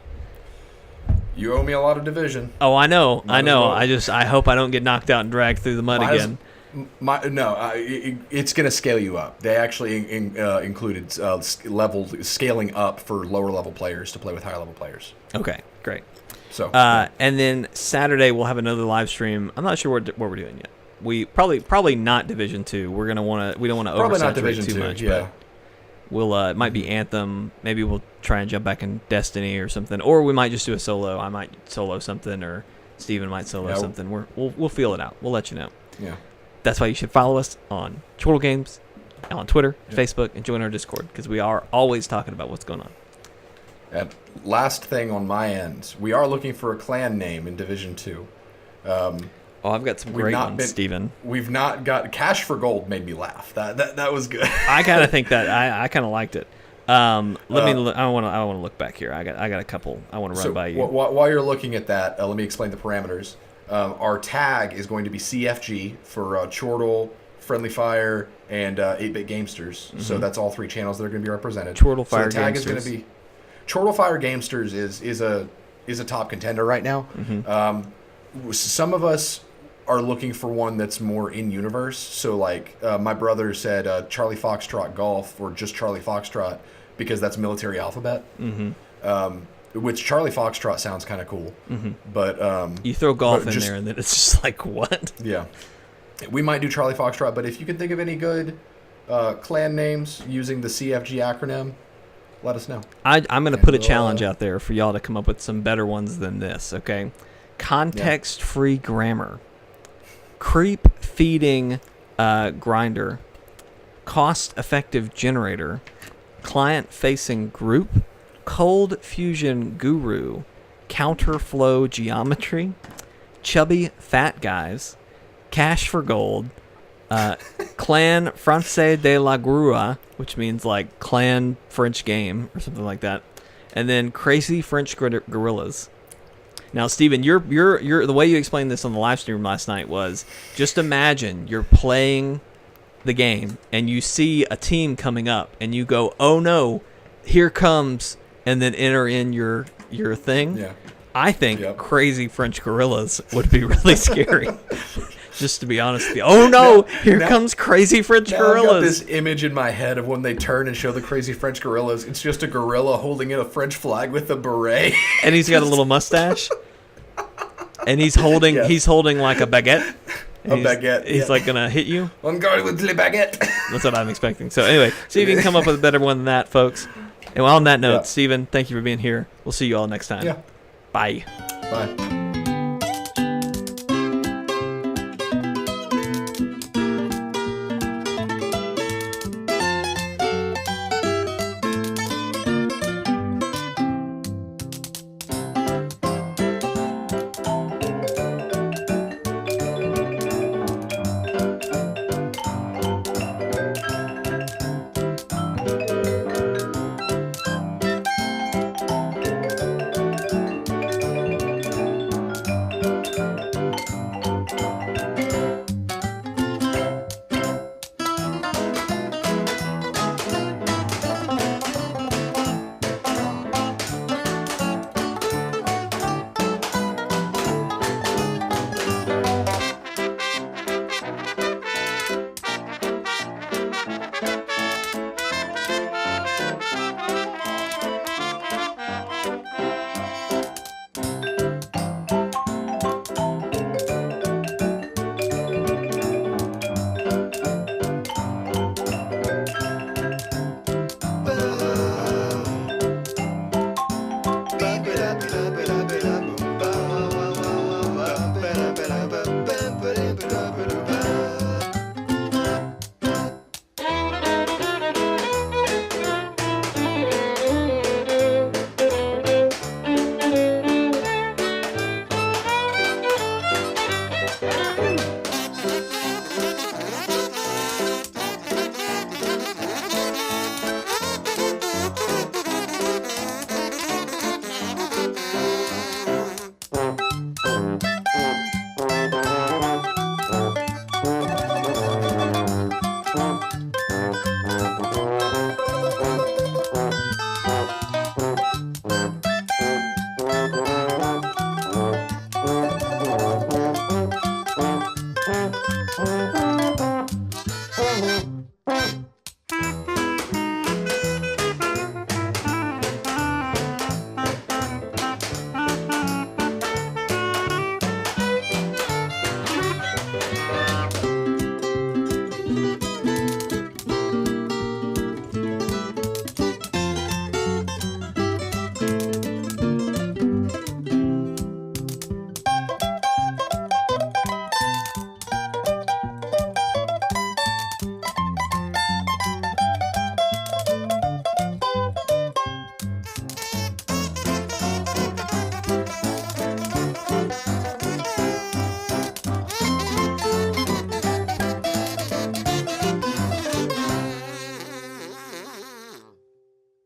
You owe me a lot of Division. Oh, I know. I hope I don't get knocked out and dragged through the mud again. It's going to scale you up. They actually included scaling up for lower level players to play with higher level players. Okay, great. So, and then Saturday we'll have another live stream. I'm not sure what we're doing yet. We probably not Division 2. We don't want to oversaturate too much. Yeah. But we'll it might be Anthem. Maybe we'll try and jump back in Destiny or something, or we might just do a solo. I might solo something, or Steven might solo something. We'll feel it out. We'll let you know. Yeah. That's why you should follow us on Chortle Games, on Twitter, Facebook, and join our Discord, because we are always talking about what's going on. And last thing on my end, we are looking for a clan name in Division 2. I've got some great ones, Steven. We've not got... Cash for Gold made me laugh. That was good. I kind of think that... I kind of liked it. Let me look, I want to look back here. I got a couple I want to run by you. While you're looking at that, let me explain the parameters. Our tag is going to be CFG for Chortle, Friendly Fire, and 8-Bit Gamesters. Mm-hmm. So that's all 3 channels that are going to be represented. Chortle Fire Gamesters. So the tag Gamesters. is going to be... Chortle Fire Gamesters is a top contender right now. Mm-hmm. Some of us are looking for one that's more in universe. So like my brother said, Charlie Foxtrot Golf, or just Charlie Foxtrot, because that's military alphabet. Mm-hmm. Which Charlie Foxtrot sounds kind of cool. Mm-hmm. But you throw golf in there, and then it's just like, what? Yeah, we might do Charlie Foxtrot, but if you can think of any good clan names using the CFG acronym, let us know. I'm going to put a challenge out there for y'all to come up with some better ones than this, okay? Context-free grammar. Creep-feeding grinder. Cost-effective generator. Client-facing group. Cold fusion guru. Counterflow geometry. Chubby fat guys. Cash for gold. Clan Francais de la Grua, which means like clan French game or something like that, and then crazy French gorillas. Now, Steven, you're the way you explained this on the live stream last night was, just imagine you're playing the game and you see a team coming up and you go, oh no, here comes, and then enter in your thing. Yeah. I think crazy French gorillas would be really scary. Just to be honest with you. Oh no! Here comes crazy French gorillas. I've got this image in my head of when they turn and show the crazy French gorillas. It's just a gorilla holding in a French flag with a beret, and he's got a little mustache, and he's holding like a baguette. He's like gonna hit you. On guard with le baguette. That's what I'm expecting. So anyway, see if you can come up with a better one than that, folks. And on that note, Steven, thank you for being here. We'll see you all next time. Yeah. Bye. Bye.